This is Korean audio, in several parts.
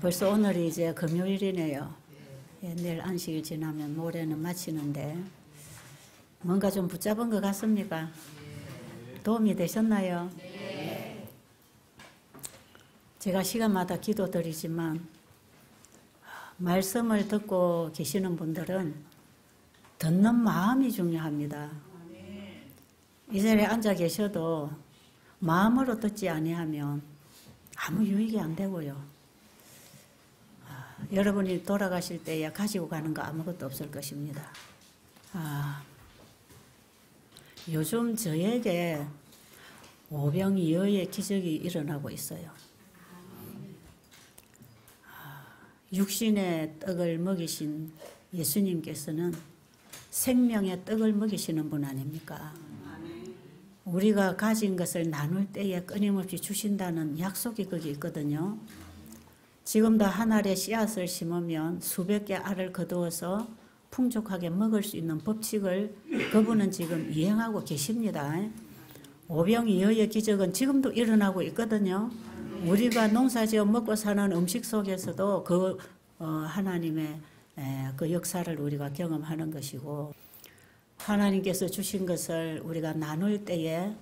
벌써 오늘이 이제 금요일이네요. 예, 내일 안식일 지나면 모레는 마치는데 뭔가 좀 붙잡은 것 같습니까? 도움이 되셨나요? 제가 시간마다 기도드리지만 말씀을 듣고 계시는 분들은 듣는 마음이 중요합니다. 이 자리에 앉아 계셔도 마음으로 듣지 아니하면 아무 유익이 안 되고요. 여러분이 돌아가실 때에 가지고 가는 거 아무것도 없을 것입니다. 요즘 저에게 오병이어의 기적이 일어나고 있어요. 육신의 떡을 먹이신 예수님께서는 생명의 떡을 먹이시는 분 아닙니까? 우리가 가진 것을 나눌 때에 끊임없이 주신다는 약속이 거기 있거든요. 지금도 한 알에 씨앗을 심으면 수백 개 알을 거두어서 풍족하게 먹을 수 있는 법칙을 그분은 지금 이행하고 계십니다. 오병이어의 기적은 지금도 일어나고 있거든요. 우리가 농사지어 먹고 사는 음식 속에서도 그 하나님의 그 역사를 우리가 경험하는 것이고, 하나님께서 주신 것을 우리가 나눌 때에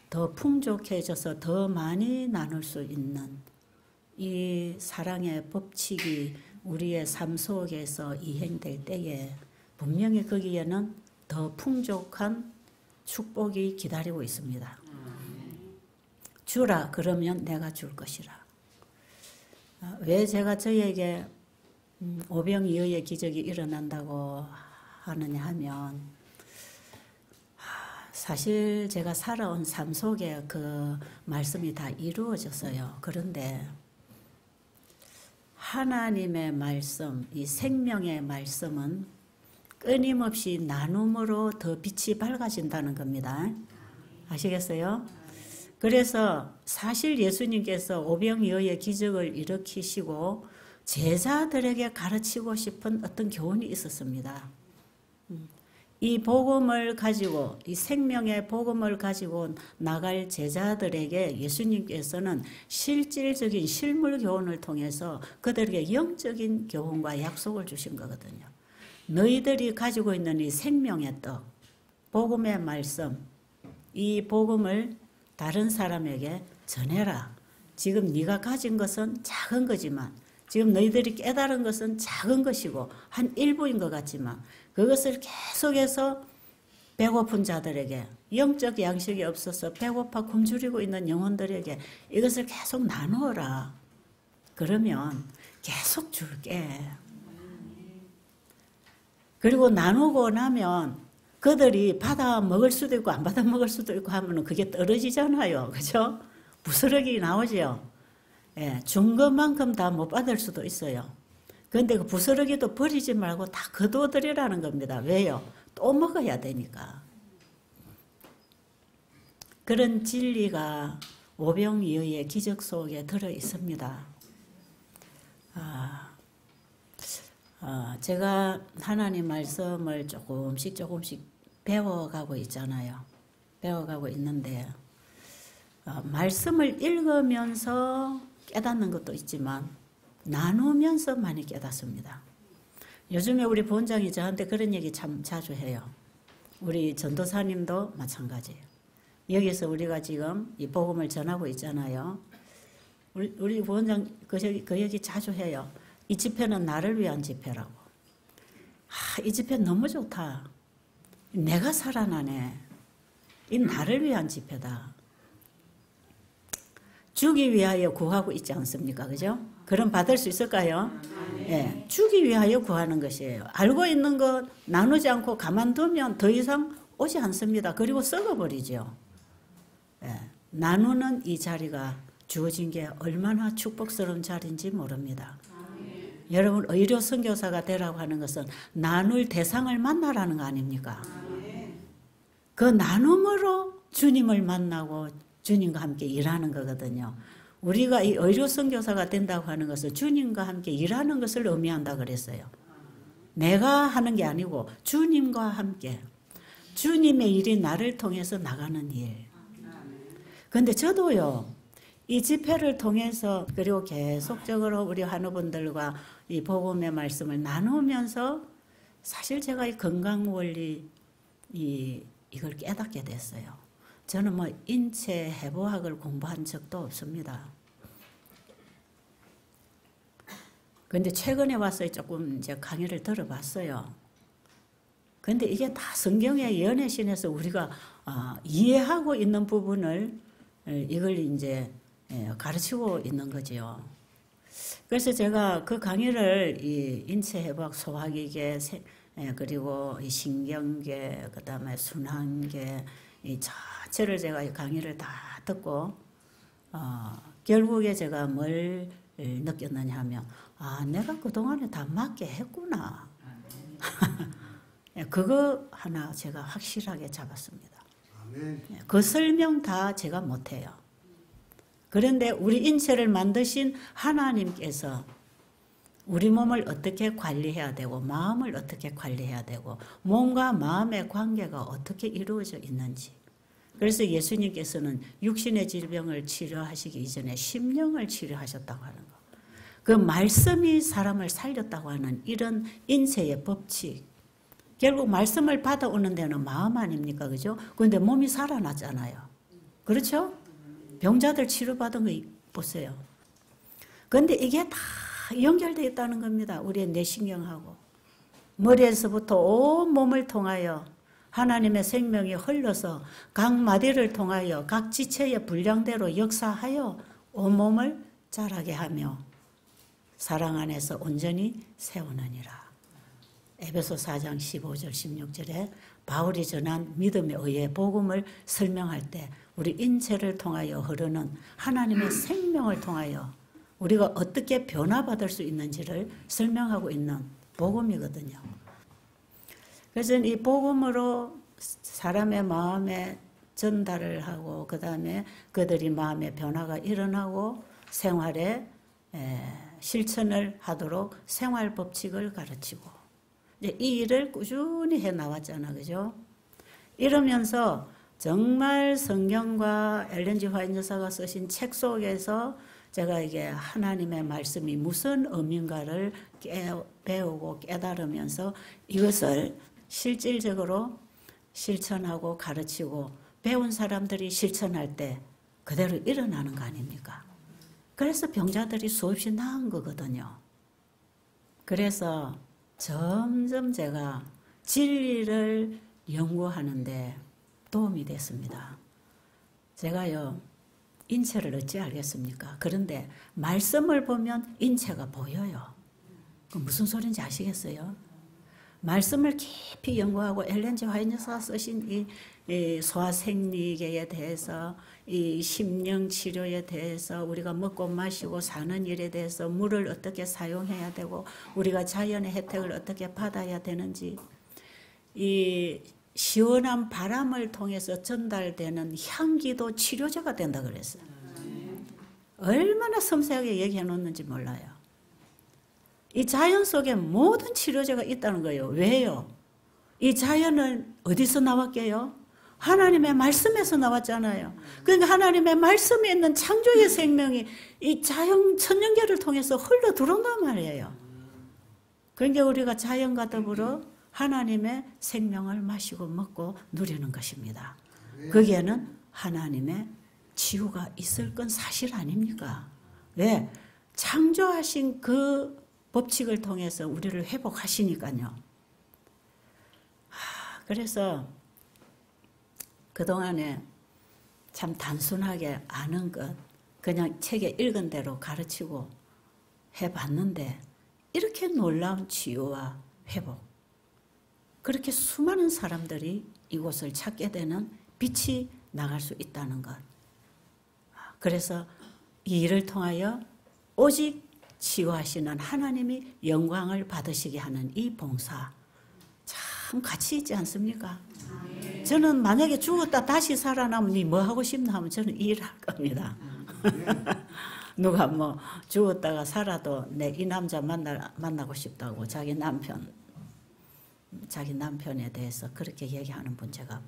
더 풍족해져서 더 많이 나눌 수 있는 이 사랑의 법칙이 우리의 삶 속에서 이행될 때에 분명히 거기에는 더 풍족한 축복이 기다리고 있습니다. 주라 그러면 내가 줄 것이라. 왜 제가 저에게 오병이어의 기적이 일어난다고 하느냐 하면, 사실 제가 살아온 삶 속에 그 말씀이 다 이루어졌어요. 그런데 하나님의 말씀, 이 생명의 말씀은 끊임없이 나눔으로 더 빛이 밝아진다는 겁니다. 아시겠어요? 그래서 사실 예수님께서 오병이어의 기적을 일으키시고 제자들에게 가르치고 싶은 어떤 교훈이 있었습니다. 이 복음을 가지고, 이 생명의 복음을 가지고 나갈 제자들에게 예수님께서는 실질적인 실물 교훈을 통해서 그들에게 영적인 교훈과 약속을 주신 거거든요. 너희들이 가지고 있는 이 생명의 떡, 복음의 말씀, 이 복음을 다른 사람에게 전해라. 지금 네가 가진 것은 작은 거지만, 지금 너희들이 깨달은 것은 작은 것이고 한 일부인 것 같지만, 그것을 계속해서 배고픈 자들에게, 영적 양식이 없어서 배고파 굶주리고 있는 영혼들에게 이것을 계속 나누어라. 그러면 계속 줄게. 그리고 나누고 나면 그들이 받아 먹을 수도 있고 안 받아 먹을 수도 있고 하면 그게 떨어지잖아요. 그죠? 부스러기 나오죠. 예, 준 것만큼 다 못 받을 수도 있어요. 그런데 그 부스러기도 버리지 말고 다 거두어드리라는 겁니다. 왜요? 또 먹어야 되니까. 그런 진리가 오병이어의 기적 속에 들어 있습니다. 제가 하나님 말씀을 조금씩 배워가고 있잖아요. 배워가고 있는데, 말씀을 읽으면서 깨닫는 것도 있지만 나누면서 많이 깨닫습니다. 요즘에 우리 본장이 저한테 그런 얘기 참 자주 해요. 우리 전도사님도 마찬가지예요. 여기서 우리가 지금 이 복음을 전하고 있잖아요. 우리 본장 그 얘기 자주 해요. 이 집회는 나를 위한 집회라고. 이 집회 너무 좋다. 내가 살아나네. 이 나를 위한 집회다. 주기 위하여 구하고 있지 않습니까? 그죠? 그럼 받을 수 있을까요? 예, 주기 위하여 구하는 것이에요. 알고 있는 것 나누지 않고 가만두면 더 이상 오지 않습니다. 그리고 썩어버리죠. 예, 나누는 이 자리가 주어진 게 얼마나 축복스러운 자리인지 모릅니다. 여러분, 의료 선교사가 되라고 하는 것은 나눌 대상을 만나라는 거 아닙니까? 그 나눔으로 주님을 만나고 주님과 함께 일하는 거거든요. 우리가 이 의료 선교사가 된다고 하는 것은 주님과 함께 일하는 것을 의미한다 그랬어요. 내가 하는 게 아니고 주님과 함께, 주님의 일이 나를 통해서 나가는 일. 그런데 저도요, 이 집회를 통해서 그리고 계속적으로 우리 환우분들과 이 복음의 말씀을 나누면서 사실 제가 이 건강 원리 이걸 깨닫게 됐어요. 저는 뭐 인체 해부학을 공부한 적도 없습니다. 근데 최근에 와서 조금 이제 강의를 들어봤어요. 근데 이게 다 성경의 예언의 신에서 우리가 이해하고 있는 부분을 이걸 이제 가르치고 있는 거지요. 그래서 제가 그 강의를 이 인체해부학, 소화기계, 그리고 이 신경계, 그 다음에 순환계, 이 자체를 제가 이 강의를 다 듣고, 결국에 제가 뭘 느꼈느냐 하면, 내가 그동안에 다 맞게 했구나. 그거 하나 제가 확실하게 잡았습니다. 그 설명 다 제가 못해요. 그런데 우리 인체를 만드신 하나님께서 우리 몸을 어떻게 관리해야 되고 마음을 어떻게 관리해야 되고 몸과 마음의 관계가 어떻게 이루어져 있는지, 그래서 예수님께서는 육신의 질병을 치료하시기 이전에 심령을 치료하셨다고 하는 거. 그 말씀이 사람을 살렸다고 하는 이런 인체의 법칙, 결국 말씀을 받아오는 데는 마음 아닙니까? 그죠? 그런데 몸이 살아났잖아요. 그렇죠? 병자들 치료받은 거 보세요. 그런데 이게 다 연결되어 있다는 겁니다. 우리의 뇌신경하고. 머리에서부터 온 몸을 통하여 하나님의 생명이 흘러서 각 마디를 통하여 각 지체의 분량대로 역사하여 온 몸을 자라게 하며 사랑 안에서 온전히 세우느니라. 에베소 4장 15절 16절에 바울이 전한 믿음에 의해 복음을 설명할 때 우리 인체를 통하여 흐르는 하나님의 생명을 통하여 우리가 어떻게 변화받을 수 있는지를 설명하고 있는 복음이거든요. 그래서 이 복음으로 사람의 마음에 전달을 하고 그 다음에 그들이 마음의 변화가 일어나고 생활에 실천을 하도록 생활 법칙을 가르치고 이제 이 일을 꾸준히 해 나왔잖아, 그죠? 이러면서 정말 성경과 엘렌 G 화이트 여사가 쓰신 책 속에서 제가 이게 하나님의 말씀이 무슨 의미인가를 배우고 깨달으면서 이것을 실질적으로 실천하고 가르치고 배운 사람들이 실천할 때 그대로 일어나는 거 아닙니까? 그래서 병자들이 수없이 나은 거거든요. 그래서 점점 제가 진리를 연구하는데 도움이 됐습니다. 제가요, 인체를 어찌 알겠습니까? 그런데 말씀을 보면 인체가 보여요. 그 무슨 소리인지 아시겠어요? 말씀을 깊이 연구하고 엘렌 G 화이트 여사가 쓰신 이 소아생리계에 대해서 이 심령치료에 대해서 우리가 먹고 마시고 사는 일에 대해서 물을 어떻게 사용해야 되고 우리가 자연의 혜택을 어떻게 받아야 되는지, 이 시원한 바람을 통해서 전달되는 향기도 치료제가 된다 그랬어요. 얼마나 섬세하게 얘기해 놓는지 몰라요. 이 자연 속에 모든 치료제가 있다는 거예요. 왜요? 이 자연은 어디서 나왔게요? 하나님의 말씀에서 나왔잖아요. 그러니까 하나님의 말씀에 있는 창조의 생명이 이 자연 천연계를 통해서 흘러 들어온단 말이에요. 그러니까 우리가 자연과 더불어 하나님의 생명을 마시고 먹고 누리는 것입니다. 거기에는 하나님의 치유가 있을 건 사실 아닙니까? 왜? 창조하신 그 법칙을 통해서 우리를 회복하시니까요. 그래서 그동안에 참 단순하게 아는 것, 그냥 책에 읽은 대로 가르치고 해봤는데 이렇게 놀라운 치유와 회복, 그렇게 수많은 사람들이 이곳을 찾게 되는 빛이 나갈 수 있다는 것. 그래서 이 일을 통하여 오직 치유하시는 하나님이 영광을 받으시게 하는 이 봉사, 참 가치 있지 않습니까? 저는 만약에 죽었다 다시 살아나면 니 뭐 하고 싶나 하면 저는 일할 겁니다. 누가 뭐 죽었다가 살아도 내 이 남자 만나고 싶다고 자기 남편에 대해서 그렇게 얘기하는 분 제가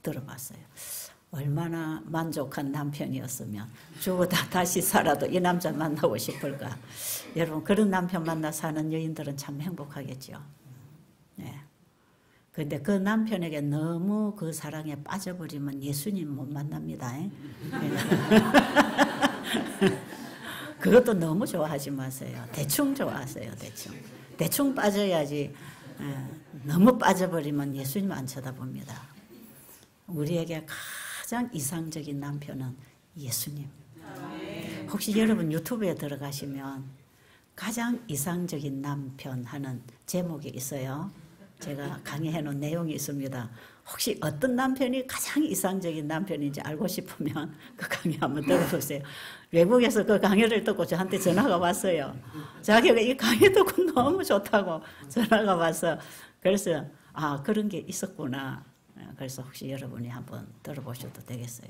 들어봤어요. 얼마나 만족한 남편이었으면 죽어다 다시 살아도 이 남자 만나고 싶을까. 여러분 그런 남편 만나 사는 여인들은 참 행복하겠죠. 네. 근데 그 남편에게 너무 그 사랑에 빠져버리면 예수님 못 만납니다. 그것도 너무 좋아하지 마세요. 대충 좋아하세요. 대충 빠져야지. 너무 빠져버리면 예수님 안 쳐다봅니다. 우리에게 가장 이상적인 남편은 예수님. 혹시 여러분 유튜브에 들어가시면 가장 이상적인 남편 하는 제목이 있어요. 제가 강의해 놓은 내용이 있습니다. 혹시 어떤 남편이 가장 이상적인 남편인지 알고 싶으면 그 강의 한번 들어보세요. 외국에서 그 강의를 듣고 저한테 전화가 왔어요. 자기가 이 강의 듣고 너무 좋다고 전화가 와서 그래서 그런 게 있었구나. 그래서 혹시 여러분이 한번 들어보셔도 되겠어요.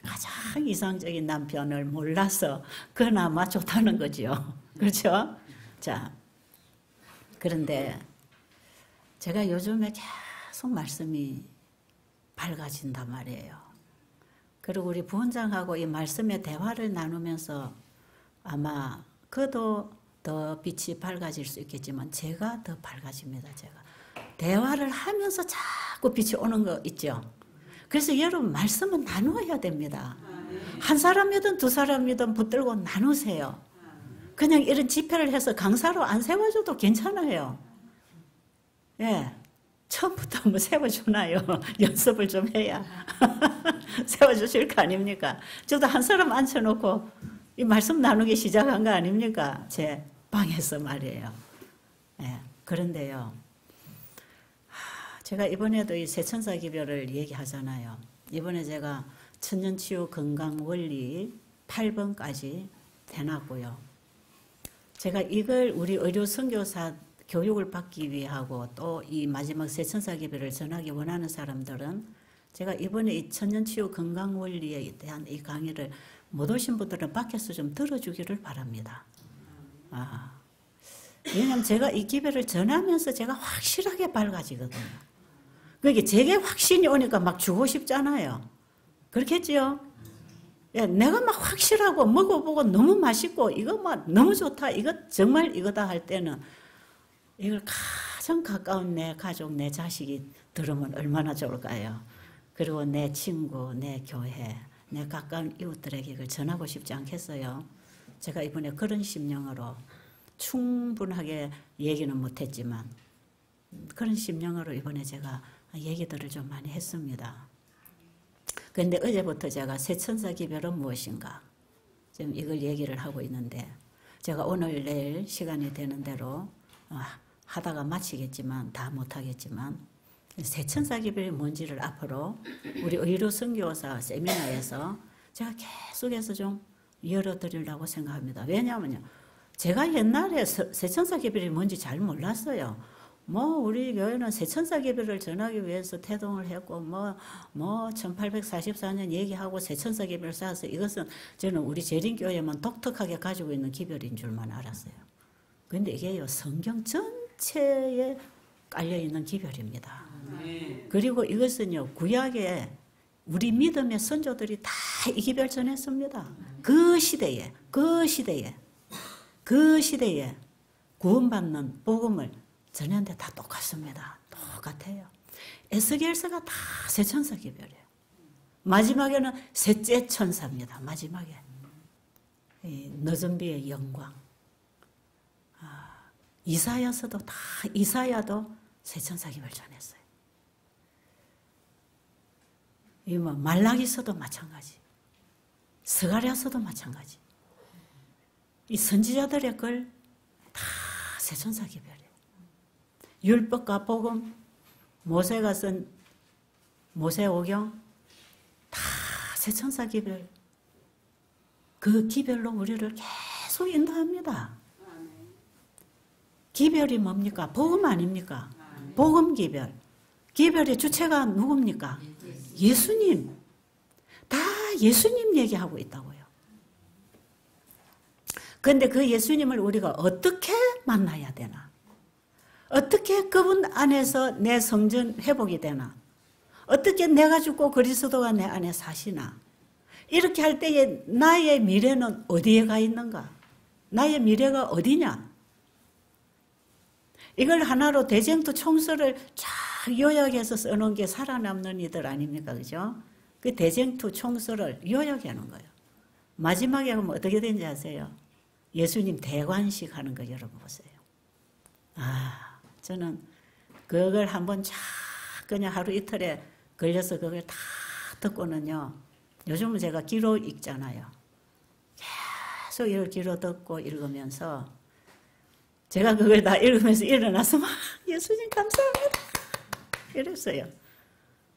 가장 이상적인 남편을 몰라서 그나마 좋다는 거죠. 그렇죠? 자, 그런데 제가 요즘에 계속 말씀이 밝아진단 말이에요. 그리고 우리 부원장하고 이 말씀의 대화를 나누면서 아마 그도 더 빛이 밝아질 수 있겠지만 제가 더 밝아집니다. 제가 대화를 하면서 자꾸 빛이 오는 거 있죠. 그래서 여러분 말씀은 나누어야 됩니다. 한 사람이든 두 사람이든 붙들고 나누세요. 그냥 이런 집회를 해서 강사로 안 세워줘도 괜찮아요. 예, 처음부터 뭐 세워주나요? 연습을 좀 해야 세워주실 거 아닙니까? 저도 한 사람 앉혀놓고 이 말씀 나누기 시작한 거 아닙니까? 제 방에서 말이에요. 예, 그런데요, 제가 이번에도 이 세천사 기별을 얘기하잖아요. 이번에 제가 천년치유 건강원리 8번까지 해놨고요. 제가 이걸 우리 의료 선교사 교육을 받기 위하고 또 이 마지막 세천사 기별을 전하기 원하는 사람들은 제가 이번에 이 천년치유 건강원리에 대한 이 강의를 못 오신 분들은 밖에서 좀 들어주기를 바랍니다. 왜냐하면 제가 이 기별을 전하면서 제가 확실하게 밝아지거든요. 그게 제게 확신이 오니까 막 주고 싶잖아요. 그렇겠지요? 예, 내가 막 확실하고 먹어보고 너무 맛있고 이거 막 너무 좋다. 이거 정말 이거다 할 때는 이걸 가장 가까운 내 가족, 내 자식이 들으면 얼마나 좋을까요? 그리고 내 친구, 내 교회, 내 가까운 이웃들에게 이걸 전하고 싶지 않겠어요? 제가 이번에 그런 심령으로 충분하게 얘기는 못했지만 그런 심령으로 이번에 제가 얘기들을 좀 많이 했습니다. 그런데 어제부터 제가 세천사 기별은 무엇인가 지금 이걸 얘기를 하고 있는데 제가 오늘 내일 시간이 되는 대로 하다가 마치겠지만 다 못하겠지만 세천사 기별이 뭔지를 앞으로 우리 의료 선교사 세미나에서 제가 계속해서 좀 열어드리려고 생각합니다. 왜냐하면요, 제가 옛날에 세천사 기별이 뭔지 잘 몰랐어요. 우리 교회는 세천사 기별을 전하기 위해서 태동을 했고, 1844년 얘기하고 세천사 기별을 쌓아서 이것은 저는 우리 재림교회만 독특하게 가지고 있는 기별인 줄만 알았어요. 그런데 이게요, 성경 전체에 깔려있는 기별입니다. 그리고 이것은요, 구약에 우리 믿음의 선조들이 다 이 기별 전했습니다. 그 시대에 구원받는 복음을 전했는데 다 똑같습니다. 똑같아요. 에스겔서가 다 세천사 기별이에요. 마지막에는 셋째 천사입니다. 마지막에 너전비의 영광. 이사야서도 다 이사야도 세천사 기별 전했어요. 말라기서도 마찬가지. 스가랴서도 마찬가지. 이 선지자들의 글 다 세천사 기별이에요. 율법과 복음, 모세가 쓴 모세오경 다 세천사 기별. 그 기별로 우리를 계속 인도합니다. 기별이 뭡니까? 복음 아닙니까? 복음 기별. 기별의 주체가 누굽니까? 예수님. 다 예수님 얘기하고 있다고요. 그런데 그 예수님을 우리가 어떻게 만나야 되나? 어떻게 그분 안에서 내 성전 회복이 되나? 어떻게 내가 죽고 그리스도가 내 안에 사시나? 이렇게 할 때에 나의 미래는 어디에 가 있는가? 나의 미래가 어디냐? 이걸 하나로 대쟁투 총서를 쫙 요약해서 써놓은 게 살아남는 이들 아닙니까? 그죠? 그 대쟁투 총서를 요약해 놓은 거예요. 마지막에 보면 어떻게 되는지 아세요? 예수님 대관식 하는 거 여러분 보세요. 저는 그걸 한번 쫙 그냥 하루 이틀에 걸려서 그걸 다 듣고는요. 요즘은 제가 기로 읽잖아요. 계속 이걸 기로 듣고 읽으면서 제가 그걸 다 읽으면서 일어나서 막 예수님 감사합니다 이랬어요.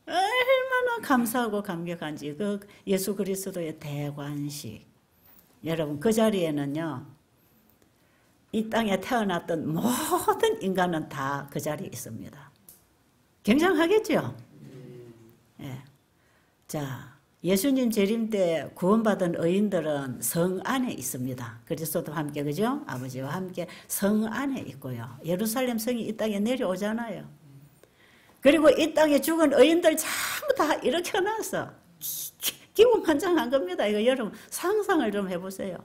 얼마나 감사하고 감격한지 그 예수 그리스도의 대관식. 여러분 그 자리에는요. 이 땅에 태어났던 모든 인간은 다 그 자리에 있습니다. 굉장하겠죠? 예. 자, 예수님 재림 때 구원받은 의인들은 성 안에 있습니다. 그리스도도 함께, 그죠? 아버지와 함께 성 안에 있고요. 예루살렘 성이 이 땅에 내려오잖아요. 그리고 이 땅에 죽은 의인들 전부 다 일으켜놔서 기운만장한 겁니다. 이거 여러분 상상을 좀 해보세요.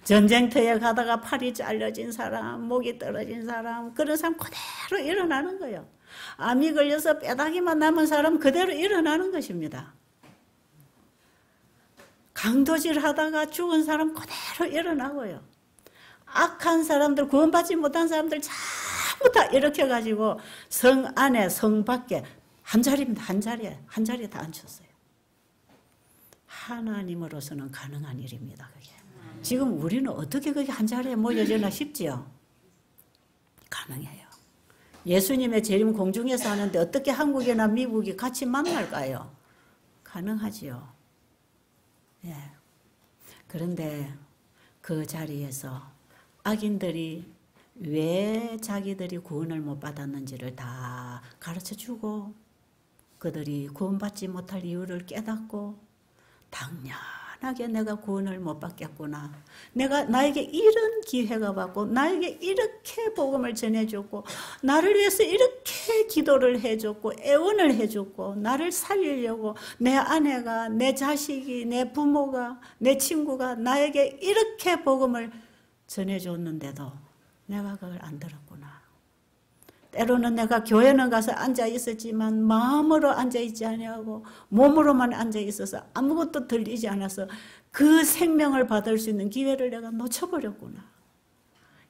전쟁터에 가다가 팔이 잘려진 사람, 목이 떨어진 사람, 그런 사람 그대로 일어나는 거예요. 암이 걸려서 뼈다귀만 남은 사람 그대로 일어나는 것입니다. 강도질 하다가 죽은 사람 그대로 일어나고요. 악한 사람들, 구원받지 못한 사람들 전부 다 일으켜가지고 성 안에, 성 밖에 한 자리입니다. 한 자리에 다 앉혔어요. 하나님으로서는 가능한 일입니다. 그게. 지금 우리는 어떻게 그게 한 자리에 모여지나 싶지요? 가능해요. 예수님의 재림 공중에서 하는데 어떻게 한국이나 미국이 같이 만날까요? 가능하지요. 예. 그런데 그 자리에서 악인들이 왜 자기들이 구원을 못 받았는지를 다 가르쳐주고 그들이 구원받지 못할 이유를 깨닫고 당연하게 내가 구원을 못 받겠구나. 나에게 이런 기회가 받고 나에게 이렇게 복음을 전해줬고 나를 위해서 이렇게 기도를 해줬고 애원을 해줬고 나를 살리려고 내 아내가 내 자식이 내 부모가 내 친구가 나에게 이렇게 복음을 전해줬는데도 내가 그걸 안 들었구나. 때로는 내가 교회는 가서 앉아 있었지만 마음으로 앉아 있지 아니하고 몸으로만 앉아 있어서 아무것도 들리지 않아서 그 생명을 받을 수 있는 기회를 내가 놓쳐버렸구나.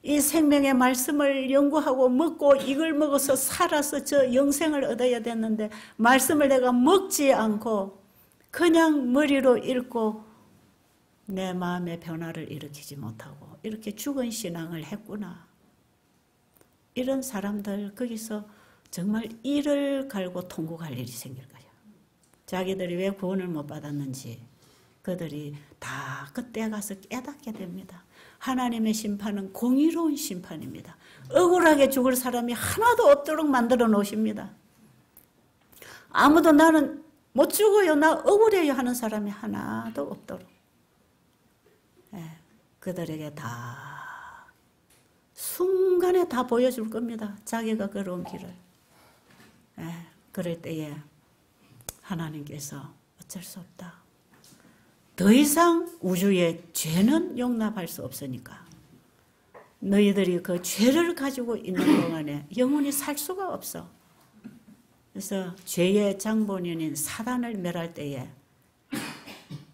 이 생명의 말씀을 연구하고 먹고 이걸 먹어서 살아서 저 영생을 얻어야 됐는데 말씀을 내가 먹지 않고 그냥 머리로 읽고 내 마음의 변화를 일으키지 못하고 이렇게 죽은 신앙을 했구나. 이런 사람들 거기서 정말 이를 갈고 통곡할 일이 생길 거예요. 자기들이 왜 구원을 못 받았는지 그들이 다 그때 가서 깨닫게 됩니다. 하나님의 심판은 공의로운 심판입니다. 억울하게 죽을 사람이 하나도 없도록 만들어 놓으십니다. 아무도 나는 못 죽어요, 나 억울해요 하는 사람이 하나도 없도록. 그들에게 다 순간에 다 보여줄 겁니다. 자기가 걸어온 길을. 그럴 때에 하나님께서 어쩔 수 없다. 더 이상 우주의 죄는 용납할 수 없으니까 너희들이 그 죄를 가지고 있는 동안에 영원히 살 수가 없어. 그래서 죄의 장본인인 사단을 멸할 때에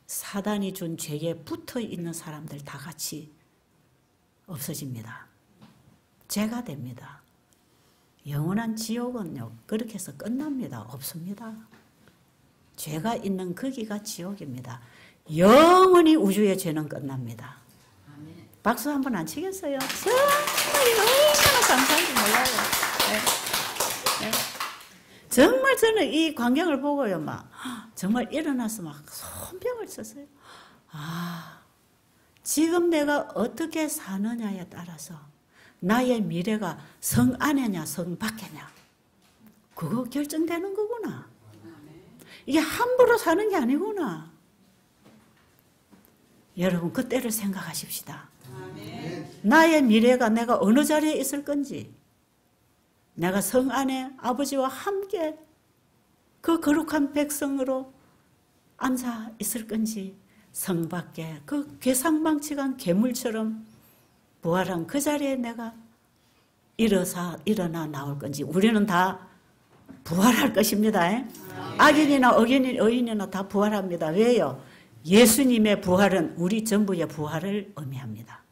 사단이 준 죄에 붙어 있는 사람들 다 같이 없어집니다. 죄가 됩니다. 영원한 지옥은요, 그렇게 해서 끝납니다. 없습니다. 죄가 있는 거기가 지옥입니다. 영원히 우주의 죄는 끝납니다. 박수 한번 안 치겠어요? 정말 얼마나 감사한지 몰라요. 네. 네. 정말 저는 이 광경을 보고요, 막 정말 일어나서 막 손뼉을 쳤어요. 지금 내가 어떻게 사느냐에 따라서 나의 미래가 성 안에냐 성 밖에냐 그거 결정되는 거구나. 이게 함부로 사는 게 아니구나. 여러분 그때를 생각하십시다. 나의 미래가 내가 어느 자리에 있을 건지 내가 성 안에 아버지와 함께 그 거룩한 백성으로 앉아 있을 건지 성 밖에 그 괴상망측한 괴물처럼 부활한 그 자리에 내가 일어나 나올 건지 우리는 다 부활할 것입니다. 악인이나 의인이나 다 부활합니다. 왜요? 예수님의 부활은 우리 전부의 부활을 의미합니다.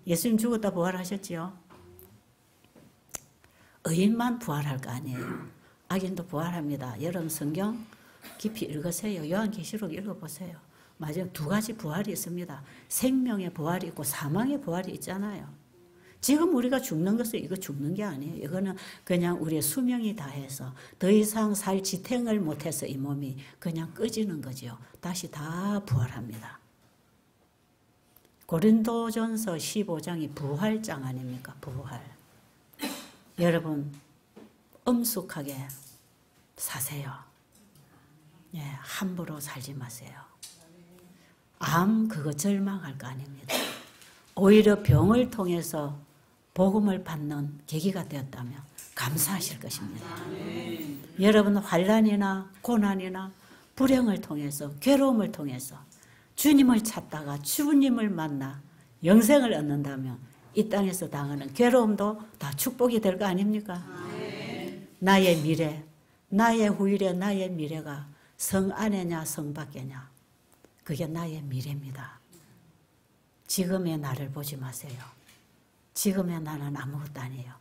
예수님 죽었다 부활하셨지요. 의인만 부활할 거 아니에요. 악인도 부활합니다. 여러분 성경 깊이 읽으세요. 요한계시록 읽어보세요. 맞아요. 두 가지 부활이 있습니다. 생명의 부활이 있고 사망의 부활이 있잖아요. 지금 우리가 죽는 것은 이거 죽는 게 아니에요. 이거는 그냥 우리의 수명이 다해서 더 이상 살 지탱을 못해서 이 몸이 그냥 꺼지는 거죠. 다시 다 부활합니다. 고린도전서 15장이 부활장 아닙니까? 부활. 여러분 엄숙하게 사세요. 예, 함부로 살지 마세요. 암 그거 절망할 거 아닙니다. 오히려 병을 통해서 복음을 받는 계기가 되었다면 감사하실 것입니다. 여러분 환난이나 고난이나 불행을 통해서 괴로움을 통해서 주님을 찾다가 주님을 만나 영생을 얻는다면 이 땅에서 당하는 괴로움도 다 축복이 될 거 아닙니까? 나의 미래, 나의 후일에 나의 미래가 성 안에냐 성 밖에냐 그게 나의 미래입니다. 지금의 나를 보지 마세요. 지금의 나는 아무것도 아니에요.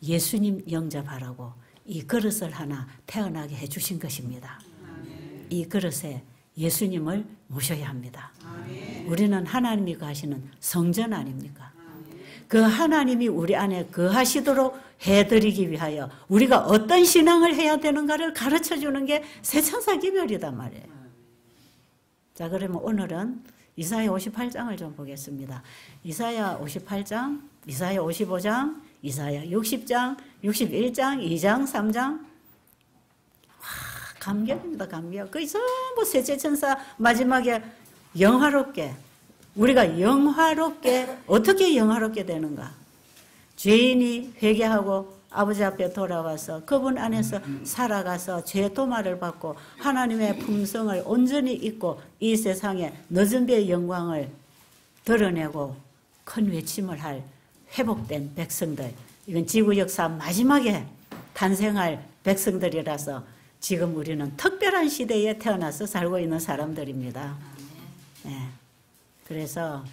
예수님 영접하라고 이 그릇을 하나 태어나게 해주신 것입니다. 이 그릇에 예수님을 모셔야 합니다. 우리는 하나님이 거하시는 성전 아닙니까? 그 하나님이 우리 안에 거하시도록 해드리기 위하여 우리가 어떤 신앙을 해야 되는가를 가르쳐주는 게 새천사 기별이단 말이에요. 자, 그러면 오늘은 이사야 58장을 좀 보겠습니다. 이사야 58장, 이사야 55장, 이사야 60장, 61장, 2장, 3장. 와, 감격입니다, 감격. 그 전부 셋째 천사 마지막에 영화롭게, 우리가 영화롭게, 어떻게 영화롭게 되는가? 죄인이 회개하고 아버지 앞에 돌아와서 그분 안에서 살아가서 죄 도마를 받고 하나님의 품성을 온전히 잊고 이 세상에 늦은 배의 영광을 드러내고 큰 외침을 할 회복된 백성들. 이건 지구 역사 마지막에 탄생할 백성들이라서 지금 우리는 특별한 시대에 태어나서 살고 있는 사람들입니다. 네. 그래서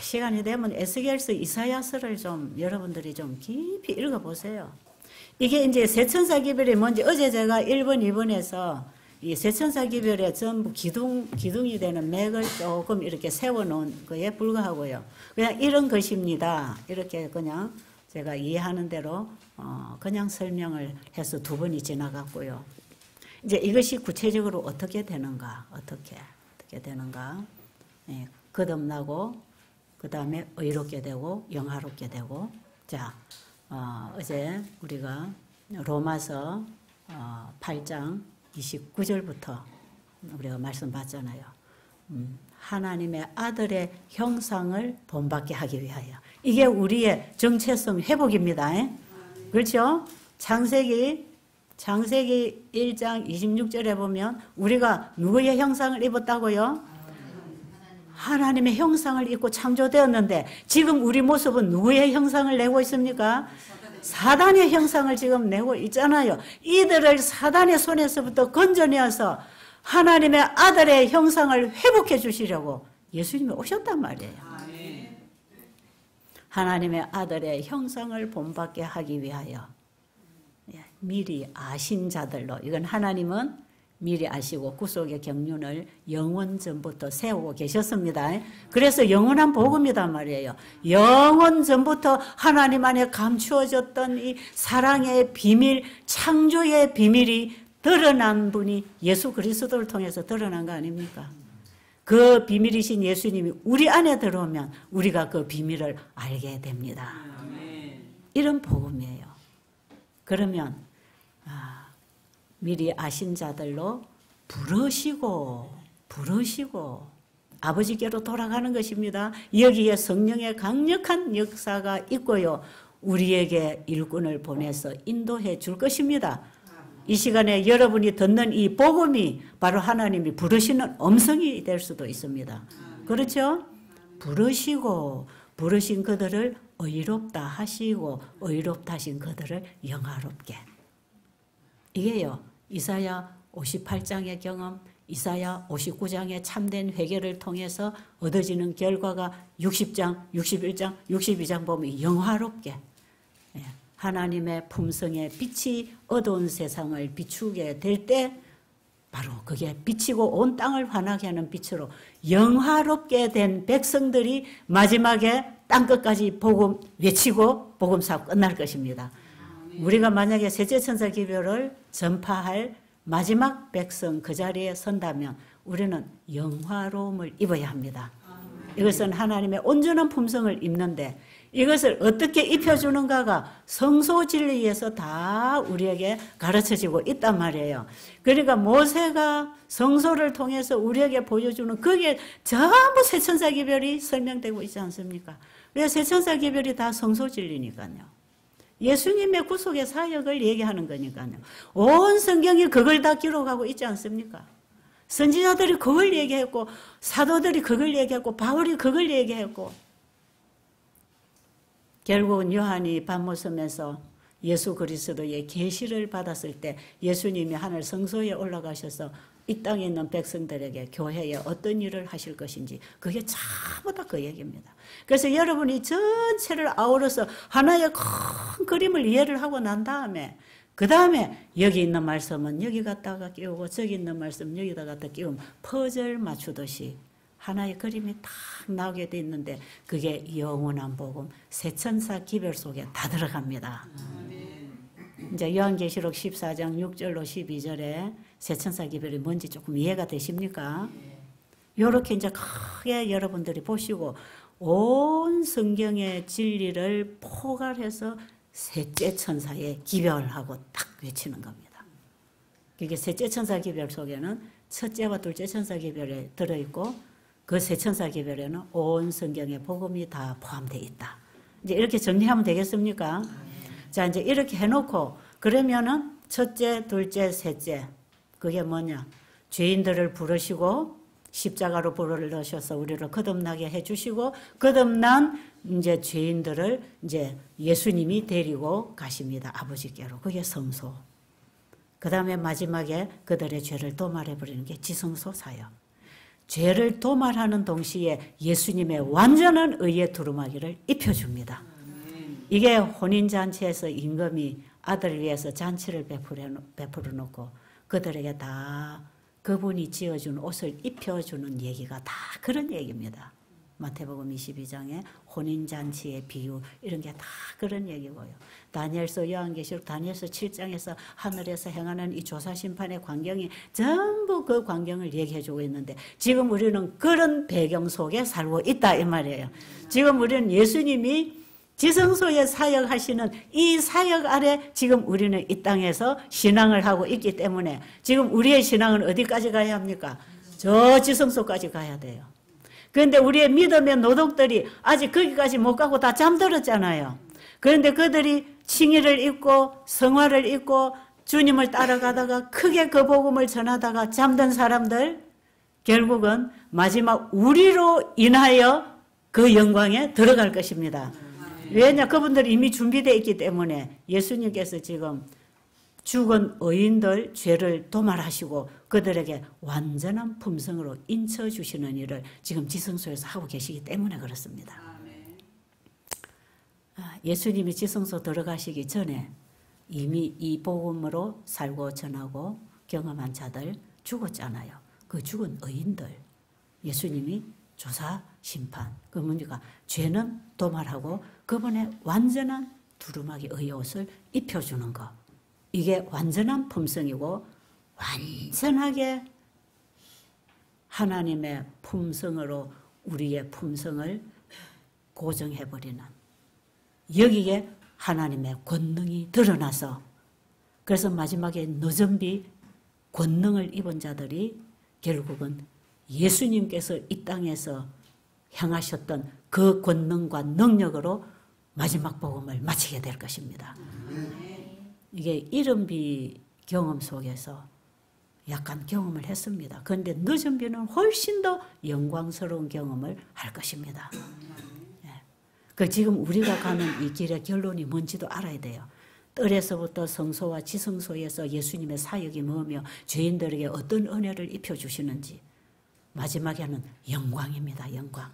시간이 되면 에스겔서 이사야서를 좀 여러분들이 좀 깊이 읽어보세요. 이게 이제 세천사 기별이 뭔지 어제 제가 1번, 2번에서 이 세천사 기별에 전부 기둥이 되는 맥을 조금 이렇게 세워놓은 거에 불과하고요. 그냥 이런 것입니다. 이렇게 그냥 제가 이해하는 대로 그냥 설명을 해서 2번이 지나갔고요. 이제 이것이 구체적으로 어떻게 되는가, 어떻게 되는가. 예, 거듭나고 그 다음에 의롭게 되고 영화롭게 되고. 자, 어제 우리가 로마서 8장 29절부터 우리가 말씀 봤잖아요. 하나님의 아들의 형상을 본받게 하기 위하여. 이게 우리의 정체성 회복입니다. 그렇죠? 창세기 1장 26절에 보면 우리가 누구의 형상을 입었다고요? 하나님의 형상을 입고 창조되었는데 지금 우리 모습은 누구의 형상을 내고 있습니까? 사단의 형상을 지금 내고 있잖아요. 이들을 사단의 손에서부터 건져내어서 하나님의 아들의 형상을 회복해 주시려고 예수님이 오셨단 말이에요. 하나님의 아들의 형상을 본받게 하기 위하여 미리 아신 자들로, 이건 하나님은 미리 아시고 구속의 경륜을 영원 전부터 세우고 계셨습니다. 그래서 영원한 복음이단 말이에요. 영원 전부터 하나님 안에 감추어졌던 이 사랑의 비밀, 창조의 비밀이 드러난 분이 예수 그리스도를 통해서 드러난 거 아닙니까? 그 비밀이신 예수님이 우리 안에 들어오면 우리가 그 비밀을 알게 됩니다. 이런 복음이에요. 그러면 미리 아신 자들로 부르시고 아버지께로 돌아가는 것입니다. 여기에 성령의 강력한 역사가 있고요. 우리에게 일꾼을 보내서 인도해 줄 것입니다. 이 시간에 여러분이 듣는 이 복음이 바로 하나님이 부르시는 음성이 될 수도 있습니다. 그렇죠? 부르신 그들을 의롭다 하시고 의롭다 하신 그들을 영화롭게. 이게요, 이사야 58장의 경험, 이사야 59장의 참된 회개를 통해서 얻어지는 결과가 60장, 61장, 62장 보면 영화롭게 하나님의 품성의 빛이 어두운 세상을 비추게 될 때 바로 그게 비치고 온 땅을 환하게 하는 빛으로 영화롭게 된 백성들이 마지막에 땅끝까지 복음 외치고 복음 사업 끝날 것입니다. 우리가 만약에 셋째 천사 기별을 전파할 마지막 백성 그 자리에 선다면 우리는 영화로움을 입어야 합니다. 이것은 하나님의 온전한 품성을 입는데 이것을 어떻게 입혀주는가가 성소 진리에서 다 우리에게 가르쳐지고 있단 말이에요. 그러니까 모세가 성소를 통해서 우리에게 보여주는 그게 전부 세천사기별이 설명되고 있지 않습니까? 왜 세천사기별이 다 성소 진리니까요. 예수님의 구속의 사역을 얘기하는 거니까요. 온 성경이 그걸 다 기록하고 있지 않습니까? 선지자들이 그걸 얘기했고 사도들이 그걸 얘기했고 바울이 그걸 얘기했고 결국은 요한이 밤모섬에서 예수 그리스도의 계시를 받았을 때 예수님이 하늘 성소에 올라가셔서 이 땅에 있는 백성들에게 교회에 어떤 일을 하실 것인지 그게 전부 다 그 얘기입니다. 그래서 여러분이 전체를 아우러서 하나의 큰 그림을 이해를 하고 난 다음에 그 다음에 여기 있는 말씀은 여기 갖다가 끼우고 저기 있는 말씀 여기다 갖다 끼우면 퍼즐 맞추듯이 하나의 그림이 딱 나오게 돼 있는데 그게 영원한 복음 세천사 기별 속에 다 들어갑니다. 이제 요한계시록 14장 6절로 12절에 세천사 기별이 뭔지 조금 이해가 되십니까? 이렇게 이제 크게 여러분들이 보시고 온 성경의 진리를 포괄해서 셋째 천사의 기별하고 딱 외치는 겁니다. 그게 셋째 천사 기별 속에는 첫째와 둘째 천사 기별에 들어있고 그 세 천사 기별에는 온 성경의 복음이 다 포함되어 있다. 이제 이렇게 정리하면 되겠습니까? 자, 이제 이렇게 해놓고 그러면은 첫째, 둘째, 셋째 그게 뭐냐? 죄인들을 부르시고 십자가로 부르셔서 우리를 거듭나게 해주시고 거듭난 이제 죄인들을 이제 예수님이 데리고 가십니다. 아버지께로. 그게 성소. 그 다음에 마지막에 그들의 죄를 도말해버리는 게 지성소 사역. 죄를 도말하는 동시에 예수님의 완전한 의의 두루마기를 입혀줍니다. 이게 혼인잔치에서 임금이 아들을 위해서 잔치를 베풀어 놓고 그들에게 다 그분이 지어준 옷을 입혀주는 얘기가 다 그런 얘기입니다. 마태복음 22장에 혼인잔치의 비유 이런 게 다 그런 얘기고요. 다니엘서 요한계시록 다니엘서 7장에서 하늘에서 행하는 이 조사심판의 광경이 전부 그 광경을 얘기해주고 있는데 지금 우리는 그런 배경 속에 살고 있다 이 말이에요. 지금 우리는 예수님이 지성소에 사역하시는 이 사역 아래 지금 우리는 이 땅에서 신앙을 하고 있기 때문에 지금 우리의 신앙은 어디까지 가야 합니까? 저 지성소까지 가야 돼요. 그런데 우리의 믿음의 노동들이 아직 거기까지 못 가고 다 잠들었잖아요. 그런데 그들이 칭의를 입고 성화를 입고 주님을 따라가다가 크게 그 복음을 전하다가 잠든 사람들 결국은 마지막 우리로 인하여 그 영광에 들어갈 것입니다. 왜냐? 그분들이 이미 준비되어 있기 때문에 예수님께서 지금 죽은 의인들 죄를 도말하시고 그들에게 완전한 품성으로 인쳐주시는 일을 지금 지성소에서 하고 계시기 때문에 그렇습니다. 예수님이 지성소 들어가시기 전에 이미 이 복음으로 살고 전하고 경험한 자들 죽었잖아요. 그 죽은 의인들 예수님이 조사 심판 그 뭡니까? 죄는 도말하고 그분의 완전한 두루마기 의의 옷을 입혀주는 것 이게 완전한 품성이고 완전하게 하나님의 품성으로 우리의 품성을 고정해버리는 여기에 하나님의 권능이 드러나서 그래서 마지막에 너전비 권능을 입은 자들이 결국은 예수님께서 이 땅에서 행하셨던 그 권능과 능력으로 마지막 복음을 마치게 될 것입니다. 이게 이른비 경험 속에서 약간 경험을 했습니다. 그런데 늦은 비는 훨씬 더 영광스러운 경험을 할 것입니다. 그 지금 우리가 가는 이 길의 결론이 뭔지도 알아야 돼요. 뜰에서부터 성소와 지성소에서 예수님의 사역이 뭐며 죄인들에게 어떤 은혜를 입혀주시는지 마지막에는 영광입니다. 영광.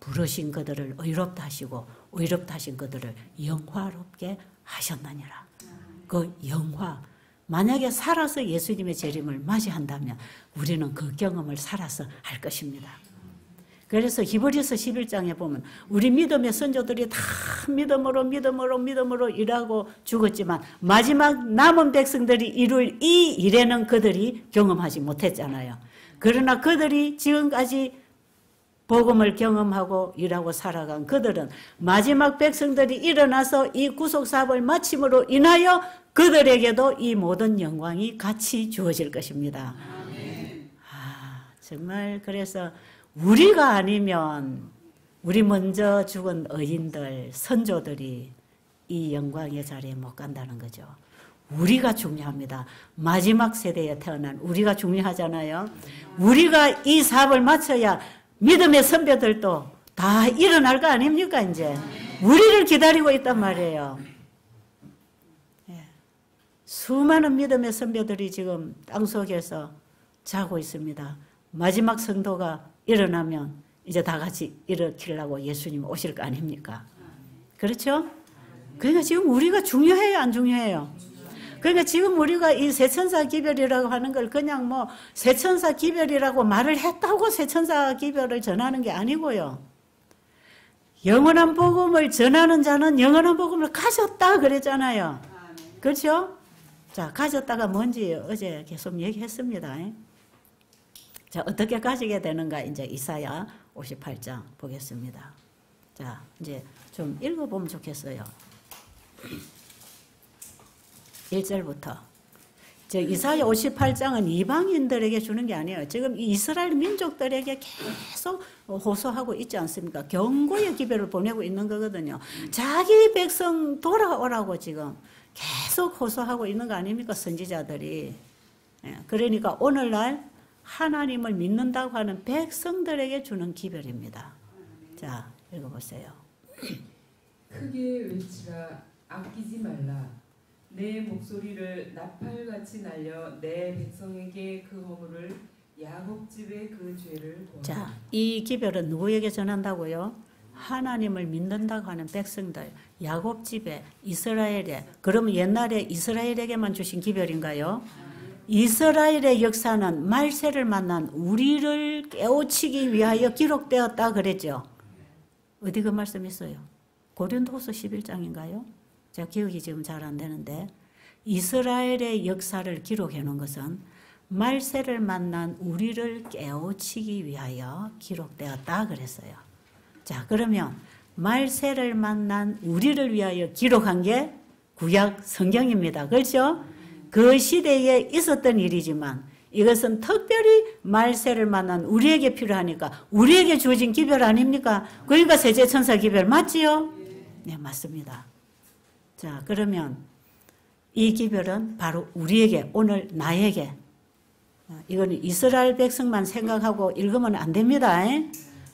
부르신 그들을 의롭다 하시고 의롭다 하신 그들을 영화롭게 하셨느니라. 그 영화, 만약에 살아서 예수님의 재림을 맞이한다면 우리는 그 경험을 살아서 할 것입니다. 그래서 히브리서 11장에 보면 우리 믿음의 선조들이 다 믿음으로 일하고 죽었지만 마지막 남은 백성들이 이룰 이 일에는 그들이 경험하지 못했잖아요. 그러나 그들이 지금까지 복음을 경험하고 일하고 살아간 그들은 마지막 백성들이 일어나서 이 구속사업을 마침으로 인하여 그들에게도 이 모든 영광이 같이 주어질 것입니다. 정말 그래서 우리가 아니면 우리 먼저 죽은 의인들, 선조들이 이 영광의 자리에 못 간다는 거죠. 우리가 중요합니다. 마지막 세대에 태어난 우리가 중요하잖아요. 우리가 이 사업을 마쳐야 믿음의 선배들도 다 일어날 거 아닙니까 이제. 우리를 기다리고 있단 말이에요. 수많은 믿음의 선배들이 지금 땅속에서 자고 있습니다. 마지막 성도가 일어나면 이제 다 같이 일으키려고 예수님 오실 거 아닙니까? 그렇죠? 그러니까 지금 우리가 중요해요, 안 중요해요? 그러니까 지금 우리가 이 세천사 기별이라고 하는 걸 그냥 뭐 세천사 기별이라고 말을 했다고 세천사 기별을 전하는 게 아니고요. 영원한 복음을 전하는 자는 영원한 복음을 가졌다 그랬잖아요. 그렇죠? 자, 가졌다가 뭔지 어제 계속 얘기했습니다. 자, 어떻게 가지게 되는가 이제 이사야 58장 보겠습니다. 자, 이제 좀 읽어보면 좋겠어요. 1절부터. 이사야 58장은 이방인들에게 주는 게 아니에요. 지금 이스라엘 민족들에게 계속 호소하고 있지 않습니까? 경고의 기별을 보내고 있는 거거든요. 자기 백성 돌아오라고 지금 계속 호소하고 있는 거 아닙니까? 선지자들이. 그러니까 오늘날 하나님을 믿는다고 하는 백성들에게 주는 기별입니다. 자, 읽어보세요. 크게 외치라, 아끼지 말라. 내 목소리를 나팔같이 날려 내 백성에게 그 허물을, 야곱 집의 그 죄를 보라. 자, 이 기별은 누구에게 전한다고요? 하나님을 믿는다고 하는 백성들, 야곱 집에, 이스라엘에. 그러면 옛날에 이스라엘에게만 주신 기별인가요? 이스라엘의 역사는 말세를 만난 우리를 깨우치기 위하여 기록되었다 그랬죠. 어디 그 말씀 있어요? 고린도후서 11장인가요? 제가 기억이 지금 잘 안 되는데 이스라엘의 역사를 기록해 놓은 것은 말세를 만난 우리를 깨우치기 위하여 기록되었다 그랬어요. 자, 그러면 말세를 만난 우리를 위하여 기록한 게 구약 성경입니다. 그렇죠? 그 시대에 있었던 일이지만 이것은 특별히 말세를 만난 우리에게 필요하니까 우리에게 주어진 기별 아닙니까? 그러니까 세제천사 기별 맞지요? 네, 맞습니다. 자, 그러면 이 기별은 바로 우리에게, 오늘 나에게, 이거는 이스라엘 백성만 생각하고 읽으면 안 됩니다.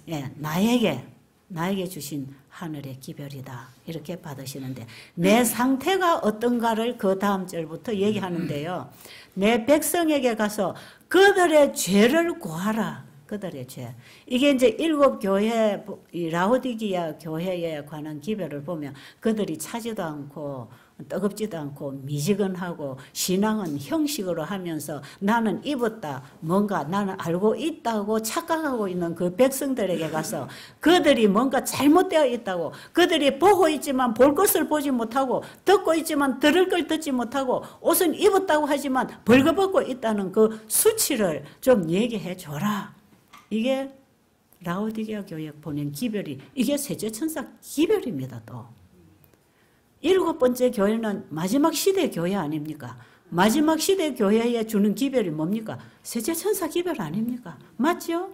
예, 나에게 주신 하늘의 기별이다. 이렇게 받으시는데 내 상태가 어떤가를 그 다음 절부터 얘기하는데요. 내 백성에게 가서 그들의 죄를 구하라. 그들의 죄. 이게 이제 7교회, 라오디기아 교회에 관한 기별을 보면 그들이 차지도 않고 뜨겁지도 않고 미지근하고 신앙은 형식으로 하면서 나는 입었다. 뭔가 나는 알고 있다고 착각하고 있는 그 백성들에게 가서 그들이 뭔가 잘못되어 있다고, 그들이 보고 있지만 볼 것을 보지 못하고 듣고 있지만 들을 걸 듣지 못하고 옷은 입었다고 하지만 벌거벗고 있다는 그 수치를 좀 얘기해 줘라. 이게 라오디게아 교회에 보낸 기별이, 이게 세제천사 기별입니다. 또 7번째 교회는 마지막 시대 교회 아닙니까? 마지막 시대 교회에 주는 기별이 뭡니까? 세제천사 기별 아닙니까? 맞죠?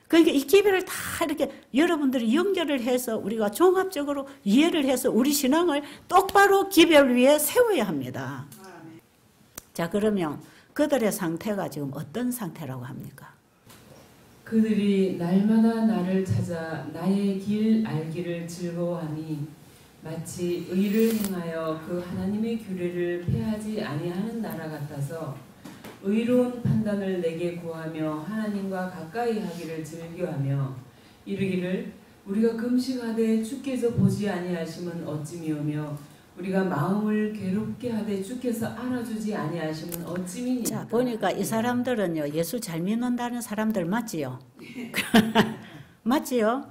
그러니까 이 기별을 다 이렇게 여러분들이 연결을 해서 우리가 종합적으로 이해를 해서 우리 신앙을 똑바로 기별 위에 세워야 합니다. 자, 그러면 그들의 상태가 지금 어떤 상태라고 합니까? 그들이 날마다 나를 찾아 나의 길 알기를 즐거워하니 마치 의를 행하여 그 하나님의 규례를 폐하지 아니하는 나라 같아서 의로운 판단을 내게 구하며 하나님과 가까이 하기를 즐겨하며 이르기를 우리가 금식하되 주께서 보지 아니하심은 어찌미오며 우리가 마음을 괴롭게 하되 주께서 알아주지 아니하심은 어찌미니까. 자, 보니까 이 사람들은요, 예수 잘 믿는다는 사람들 맞지요? 맞지요?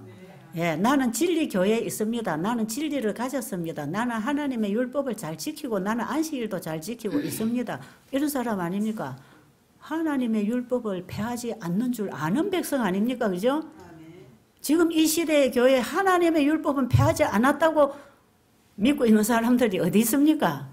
예, 나는 진리 교회에 있습니다. 나는 진리를 가졌습니다. 나는 하나님의 율법을 잘 지키고 나는 안식일도 잘 지키고 있습니다. 이런 사람 아닙니까? 하나님의 율법을 폐하지 않는 줄 아는 백성 아닙니까? 그죠? 지금 이 시대의 교회에 하나님의 율법은 폐하지 않았다고 믿고 있는 사람들이 어디 있습니까?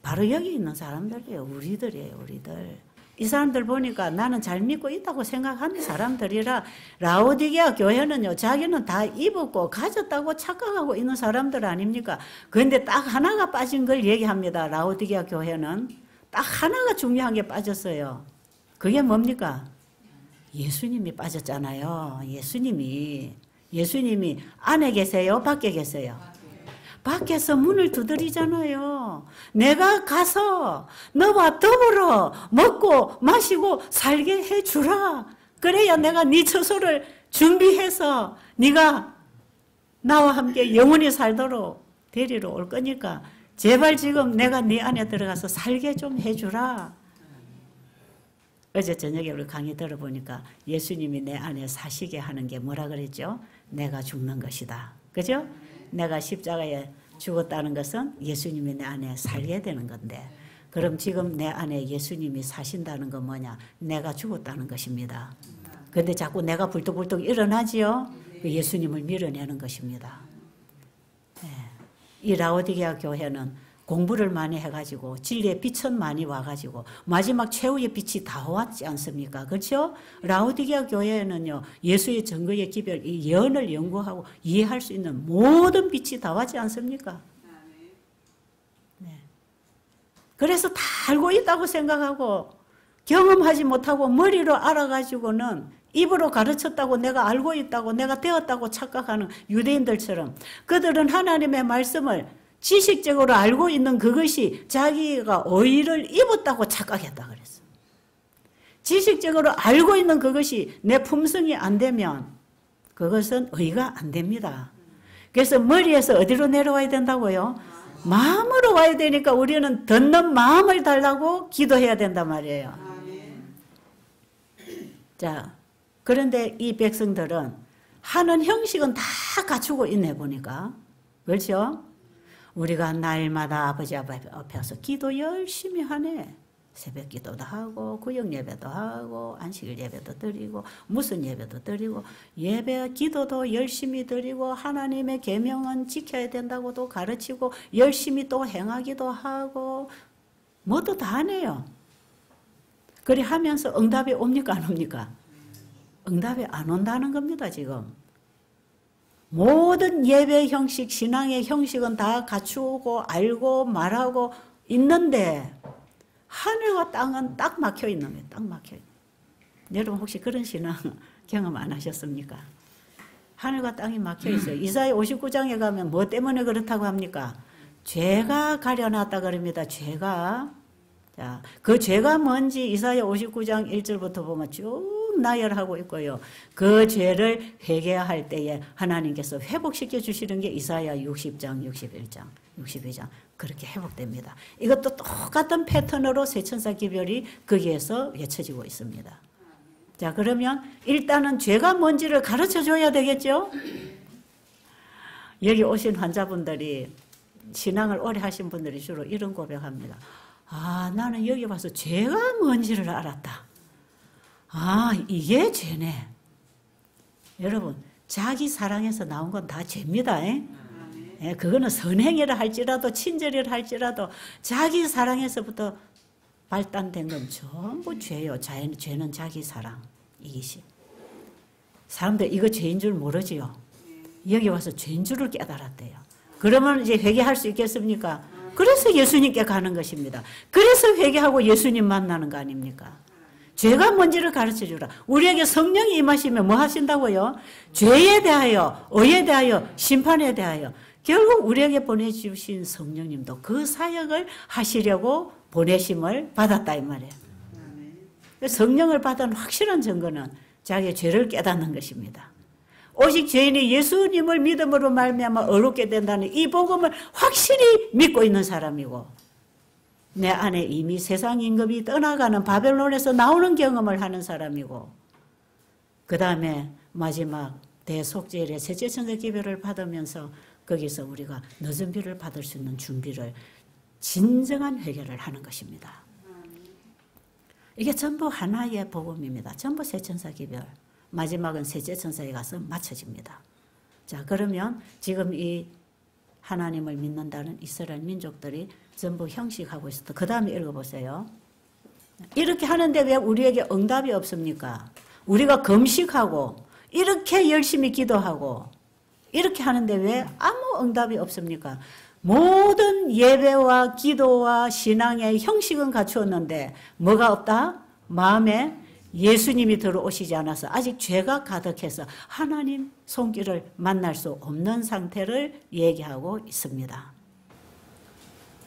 바로 여기 있는 사람들이에요. 우리들이에요. 우리들. 이 사람들 보니까 나는 잘 믿고 있다고 생각하는 사람들이라 라오디게아 교회는요. 자기는 다 입었고 가졌다고 착각하고 있는 사람들 아닙니까? 그런데 딱 하나가 빠진 걸 얘기합니다. 라오디게아 교회는. 딱 하나가 중요한 게 빠졌어요. 그게 뭡니까? 예수님이 빠졌잖아요. 예수님이 안에 계세요? 밖에 계세요? 밖에서 문을 두드리잖아요. 내가 가서 너와 더불어 먹고 마시고 살게 해주라. 그래야 내가 네 처소를 준비해서 네가 나와 함께 영원히 살도록 데리러 올 거니까 제발 지금 내가 네 안에 들어가서 살게 좀 해주라. 어제 저녁에 우리 강의 들어보니까 예수님이 내 안에 사시게 하는 게 뭐라 그랬죠? 내가 죽는 것이다. 그죠? 내가 십자가에 죽었다는 것은 예수님이 내 안에 살게 되는 건데 그럼 지금 내 안에 예수님이 사신다는 건 뭐냐? 내가 죽었다는 것입니다. 그런데 자꾸 내가 불뚝불뚝 일어나지요? 그 예수님을 밀어내는 것입니다. 네. 이 라오디게아 교회는 공부를 많이 해가지고 진리의 빛은 많이 와가지고 마지막 최후의 빛이 다 왔지 않습니까? 그렇죠? 라오디게아 교회에는요 예수의 증거의 기별 이 예언을 연구하고 이해할 수 있는 모든 빛이 다 왔지 않습니까? 네. 그래서 다 알고 있다고 생각하고 경험하지 못하고 머리로 알아가지고는 입으로 가르쳤다고 내가 알고 있다고 내가 되었다고 착각하는 유대인들처럼 그들은 하나님의 말씀을 지식적으로 알고 있는 그것이 자기가 의를 입었다고 착각했다 그랬어. 지식적으로 알고 있는 그것이 내 품성이 안 되면 그것은 의가 안 됩니다. 그래서 머리에서 어디로 내려와야 된다고요? 마음으로 와야 되니까 우리는 듣는 마음을 달라고 기도해야 된단 말이에요. 자, 그런데 이 백성들은 하는 형식은 다 갖추고 있네 보니까. 그렇죠? 우리가 날마다 아버지 앞에서 기도 열심히 하네. 새벽 기도도 하고 구역 예배도 하고 안식일 예배도 드리고 무슨 예배도 드리고 예배 기도도 열심히 드리고 하나님의 계명은 지켜야 된다고도 가르치고 열심히 또 행하기도 하고 뭐도 다 하네요. 그리 하면서 응답이 옵니까 안 옵니까? 응답이 안 온다는 겁니다 지금. 모든 예배 형식, 신앙의 형식은 다 갖추고 알고 말하고 있는데 하늘과 땅은 딱 막혀 있는 거예요. 딱 막혀 있는 거예요. 여러분 혹시 그런 신앙 경험 안 하셨습니까? 하늘과 땅이 막혀 있어요. 이사야 59장에 가면 뭐 때문에 그렇다고 합니까? 죄가 가려놨다 그럽니다. 죄가. 자, 그 죄가 뭔지 이사야 59장 1절부터 보면 쭉 나열하고 있고요. 그 죄를 회개할 때에 하나님께서 회복시켜 주시는 게 이사야 60장, 61장, 62장 그렇게 회복됩니다. 이것도 똑같은 패턴으로 세천사 기별이 거기에서 외쳐지고 있습니다. 자, 그러면 일단은 죄가 뭔지를 가르쳐 줘야 되겠죠? 여기 오신 환자분들이 신앙을 오래 하신 분들이 주로 이런 고백합니다. 아, 나는 여기 와서 죄가 뭔지를 알았다. 아, 이게 죄네. 여러분, 자기 사랑에서 나온 건 다 죄입니다. 예, 그거는 선행이라 할지라도 친절이라 할지라도 자기 사랑에서부터 발단된 건 전부 죄요. 죄는 자기 사랑. 이기심. 사람들 이거 죄인 줄 모르지요. 여기 와서 죄인 줄을 깨달았대요. 그러면 이제 회개할 수 있겠습니까? 그래서 예수님께 가는 것입니다. 그래서 회개하고 예수님 만나는 거 아닙니까? 죄가 뭔지를 가르쳐 주라. 우리에게 성령이 임하시면 뭐 하신다고요? 죄에 대하여, 의에 대하여, 심판에 대하여. 결국 우리에게 보내주신 성령님도 그 사역을 하시려고 보내심을 받았다 이 말이에요. 성령을 받은 확실한 증거는 자기의 죄를 깨닫는 것입니다. 오직 죄인이 예수님을 믿음으로 말미암아 의롭게 된다는 이 복음을 확실히 믿고 있는 사람이고, 내 안에 이미 세상 임금이 떠나가는 바벨론에서 나오는 경험을 하는 사람이고, 그 다음에 마지막 대속죄일의 셋째 천사 기별을 받으면서 거기서 우리가 늦은 비를 받을 수 있는 준비를, 진정한 회개를 하는 것입니다. 이게 전부 하나의 복음입니다. 전부 세 천사 기별. 마지막은 셋째 천사에 가서 맞춰집니다. 자, 그러면 지금 이 하나님을 믿는다는 이스라엘 민족들이 전부 형식하고 있었다. 그 다음에 읽어보세요. 이렇게 하는데 왜 우리에게 응답이 없습니까? 우리가 금식하고 이렇게 열심히 기도하고 이렇게 하는데 왜 아무 응답이 없습니까? 모든 예배와 기도와 신앙의 형식은 갖추었는데 뭐가 없다? 마음에 예수님이 들어오시지 않아서 아직 죄가 가득해서 하나님 손길을 만날 수 없는 상태를 얘기하고 있습니다.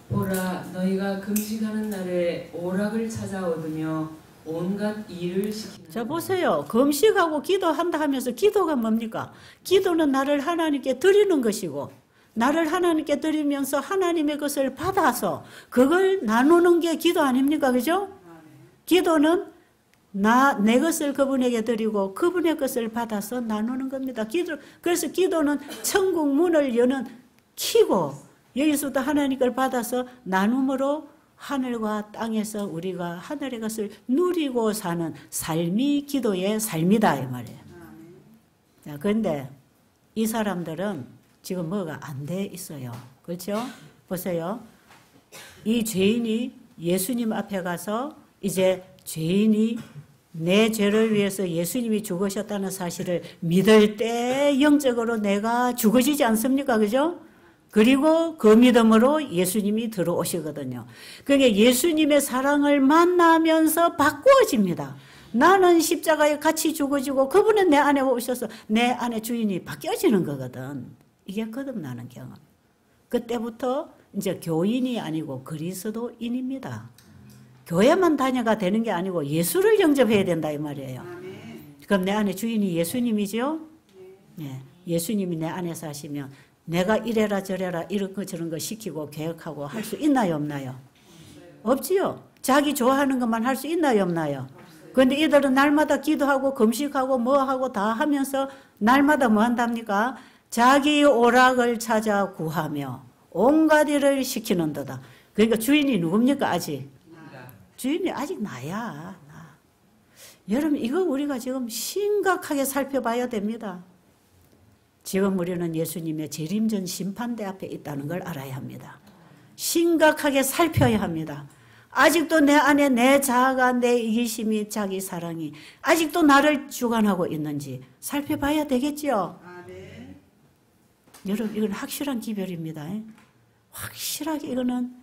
보라, 너희가 금식하는 날에 오락을 찾아 얻으며 온갖 일을 시키는. 자, 보세요. 금식하고 기도한다 하면서 기도가 뭡니까? 기도는 나를 하나님께 드리는 것이고, 나를 하나님께 드리면서 하나님의 것을 받아서 그걸 나누는 게 기도 아닙니까? 그죠? 기도는 내 것을 그분에게 드리고 그분의 것을 받아서 나누는 겁니다. 그래서 기도는 천국 문을 여는 키고, 여기서부터 하나님 걸 받아서 나눔으로 하늘과 땅에서 우리가 하늘의 것을 누리고 사는 삶이 기도의 삶이다 이 말이에요. 자, 그런데 이 사람들은 지금 뭐가 안 돼 있어요. 그렇죠? 보세요. 이 죄인이 예수님 앞에 가서 이제 죄인이 내 죄를 위해서 예수님이 죽으셨다는 사실을 믿을 때 영적으로 내가 죽어지지 않습니까? 그죠? 그리고 그 믿음으로 예수님이 들어오시거든요. 그러니까 예수님의 사랑을 만나면서 바꾸어집니다. 나는 십자가에 같이 죽어지고 그분은 내 안에 오셔서 내 안에 주인이 바뀌어지는 거거든. 이게 거듭나는 경험. 그때부터 이제 교인이 아니고 그리스도인입니다. 교회만 다녀가 되는 게 아니고 예수를 영접해야 된다 이 말이에요. 그럼 내 안에 주인이 예수님이죠? 네. 예수님이 내 안에 사시면 내가 이래라 저래라 이런 거 저런 거 시키고 계획하고 할 수 있나요 없나요? 없지요. 자기 좋아하는 것만 할 수 있나요 없나요? 그런데 이들은 날마다 기도하고 금식하고 뭐하고 다 하면서 날마다 뭐 한답니까? 자기 오락을 찾아 구하며 온갖 일을 시키는도다. 그러니까 주인이 누굽니까 아직? 주인이 아직 나야. 나. 여러분 이거 우리가 지금 심각하게 살펴봐야 됩니다. 지금 우리는 예수님의 재림전 심판대 앞에 있다는 걸 알아야 합니다. 심각하게 살펴야 합니다. 아직도 내 안에 내 자아가, 내 이기심이, 자기 사랑이 아직도 나를 주관하고 있는지 살펴봐야 되겠죠. 여러분 이건 확실한 기별입니다. 확실하게 이거는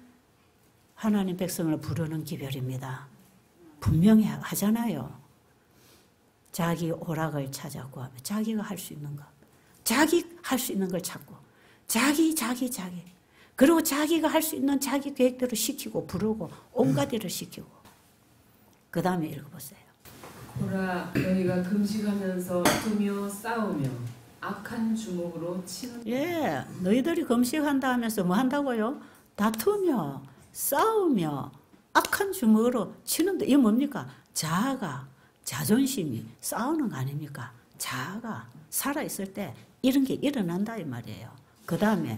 하나님 백성을 부르는 기별입니다. 분명히 하잖아요. 자기 오락을 찾아 구하며 자기가 할 수 있는 것, 자기 할 수 있는 걸 찾고 자기 그리고 자기가 할 수 있는 자기 계획대로 시키고 부르고 온갖 일을 시키고. 그 다음에 읽어보세요. 보라, 너희가 금식하면서 다투며 싸우며 악한 주먹으로 치는. 예, 너희들이 금식한다 하면서 뭐 한다고요? 다투며 싸우며 악한 주먹으로 치는데 이게 뭡니까? 자아가, 자존심이 싸우는 거 아닙니까? 자아가 살아있을 때 이런 게 일어난다 이 말이에요. 그 다음에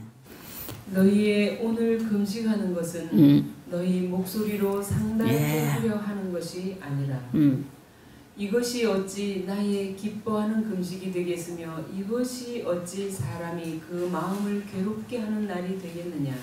너희의 오늘 금식하는 것은 너희 목소리로 상달케 하려 하는 것이 아니라 이것이 어찌 나의 기뻐하는 금식이 되겠으며 이것이 어찌 사람이 그 마음을 괴롭게 하는 날이 되겠느냐.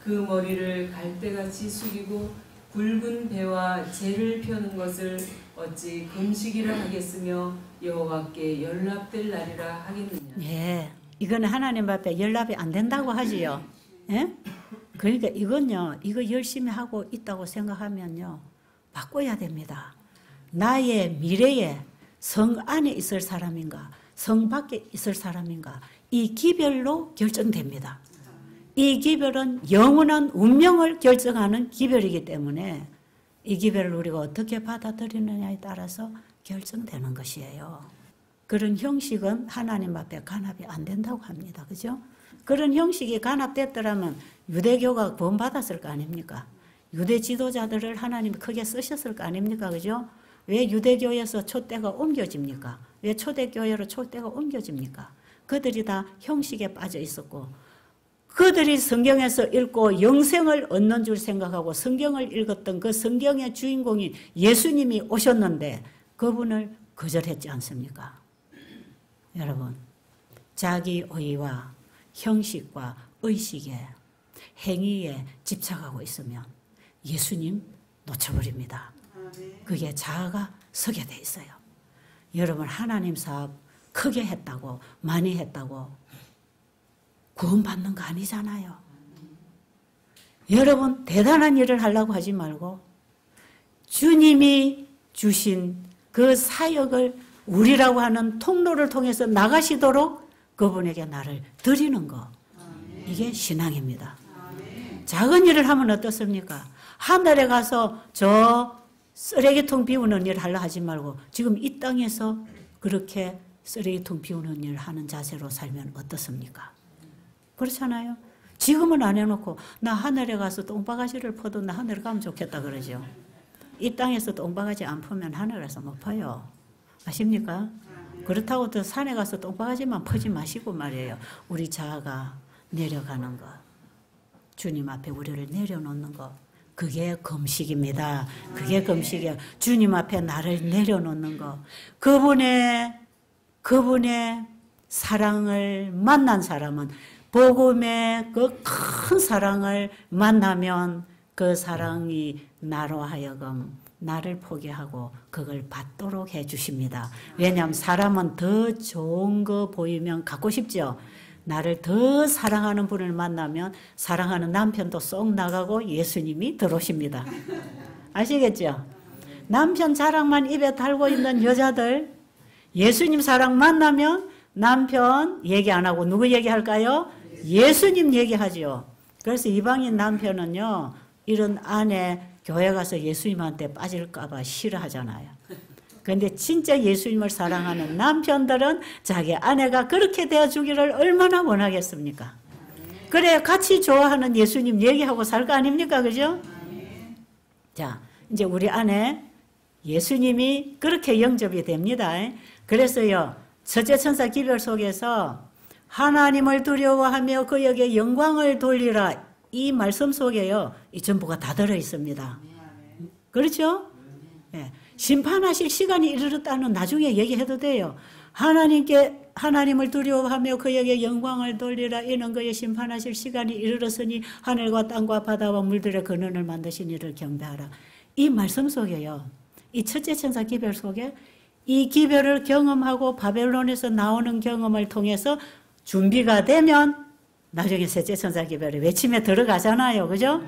그 머리를 갈대같이 숙이고 굵은 배와 재를 펴는 것을 어찌 금식이라 하겠으며 여호와께 연락될 날이라 하겠느냐. 예, 이거는 하나님 앞에 연락이 안 된다고 하지요. 예? 그러니까 이건요, 이거 열심히 하고 있다고 생각하면요, 바꿔야 됩니다. 나의 미래에 성 안에 있을 사람인가, 성 밖에 있을 사람인가, 이 기별로 결정됩니다. 이 기별은 영원한 운명을 결정하는 기별이기 때문에 이 기별을 우리가 어떻게 받아들이느냐에 따라서 결정되는 것이에요. 그런 형식은 하나님 앞에 간합이 안 된다고 합니다. 그죠? 그런 형식이 간합됐더라면 유대교가 구원받았을 거 아닙니까? 유대 지도자들을 하나님이 크게 쓰셨을 거 아닙니까? 그죠? 왜 유대교에서 촛대가 옮겨집니까? 왜 초대교회로 촛대가 옮겨집니까? 그들이 다 형식에 빠져 있었고, 그들이 성경에서 읽고 영생을 얻는 줄 생각하고 성경을 읽었던 그 성경의 주인공인 예수님이 오셨는데 그분을 거절했지 않습니까? 여러분, 자기 의와 형식과 의식에, 행위에 집착하고 있으면 예수님 놓쳐버립니다. 그게 자아가 서게 돼 있어요. 여러분, 하나님 사업 크게 했다고, 많이 했다고 구원받는 거 아니잖아요. 여러분, 대단한 일을 하려고 하지 말고 주님이 주신 그 사역을 우리라고 하는 통로를 통해서 나가시도록 그분에게 나를 드리는 거, 이게 신앙입니다. 작은 일을 하면 어떻습니까? 하늘에 가서 저 쓰레기통 비우는 일 하려 하지 말고 지금 이 땅에서 그렇게 쓰레기통 비우는 일 하는 자세로 살면 어떻습니까? 그렇잖아요. 지금은 안 해놓고 나 하늘에 가서 똥바가지를 퍼도 나 하늘에 가면 좋겠다 그러죠. 이 땅에서 똥바가지 안 퍼면 하늘에서 못 퍼요. 아십니까? 그렇다고 또 산에 가서 똥바가지만 퍼지 마시고 말이에요. 우리 자아가 내려가는 것, 주님 앞에 우리를 내려놓는 것, 그게 금식입니다. 그게 금식이에요. 주님 앞에 나를 내려놓는 것. 그분의 사랑을 만난 사람은, 복음의 그 큰 사랑을 만나면 그 사랑이 나로 하여금 나를 포기하고 그걸 받도록 해주십니다. 왜냐하면 사람은 더 좋은 거 보이면 갖고 싶죠. 나를 더 사랑하는 분을 만나면 사랑하는 남편도 쏙 나가고 예수님이 들어오십니다. 아시겠죠? 남편 자랑만 입에 달고 있는 여자들, 예수님 사랑 만나면 남편 얘기 안 하고 누구 얘기할까요? 예수님 얘기하죠. 그래서 이방인 남편은요, 이런 아내 교회 가서 예수님한테 빠질까 봐 싫어하잖아요. 그런데 진짜 예수님을 사랑하는 남편들은 자기 아내가 그렇게 되어주기를 얼마나 원하겠습니까? 그래 같이 좋아하는 예수님 얘기하고 살 거 아닙니까? 그죠? 자, 이제 우리 안에 예수님이 그렇게 영접이 됩니다. 그래서요, 첫째 천사 기별 속에서 하나님을 두려워하며 그에게 영광을 돌리라, 이 말씀 속에요, 이 전부가 다 들어 있습니다. 그렇죠? 네. 심판하실 시간이 이르렀다는 나중에 얘기해도 돼요. 하나님을 두려워하며 그에게 영광을 돌리라, 이는 그의 심판하실 시간이 이르렀으니 하늘과 땅과 바다와 물들의 근원을 만드신 이를 경배하라. 이 말씀 속에요, 이 첫째 천사 기별 속에 이 기별을 경험하고 바벨론에서 나오는 경험을 통해서 준비가 되면 나중에 셋째 천사 기별의 외침에 들어가잖아요. 그죠?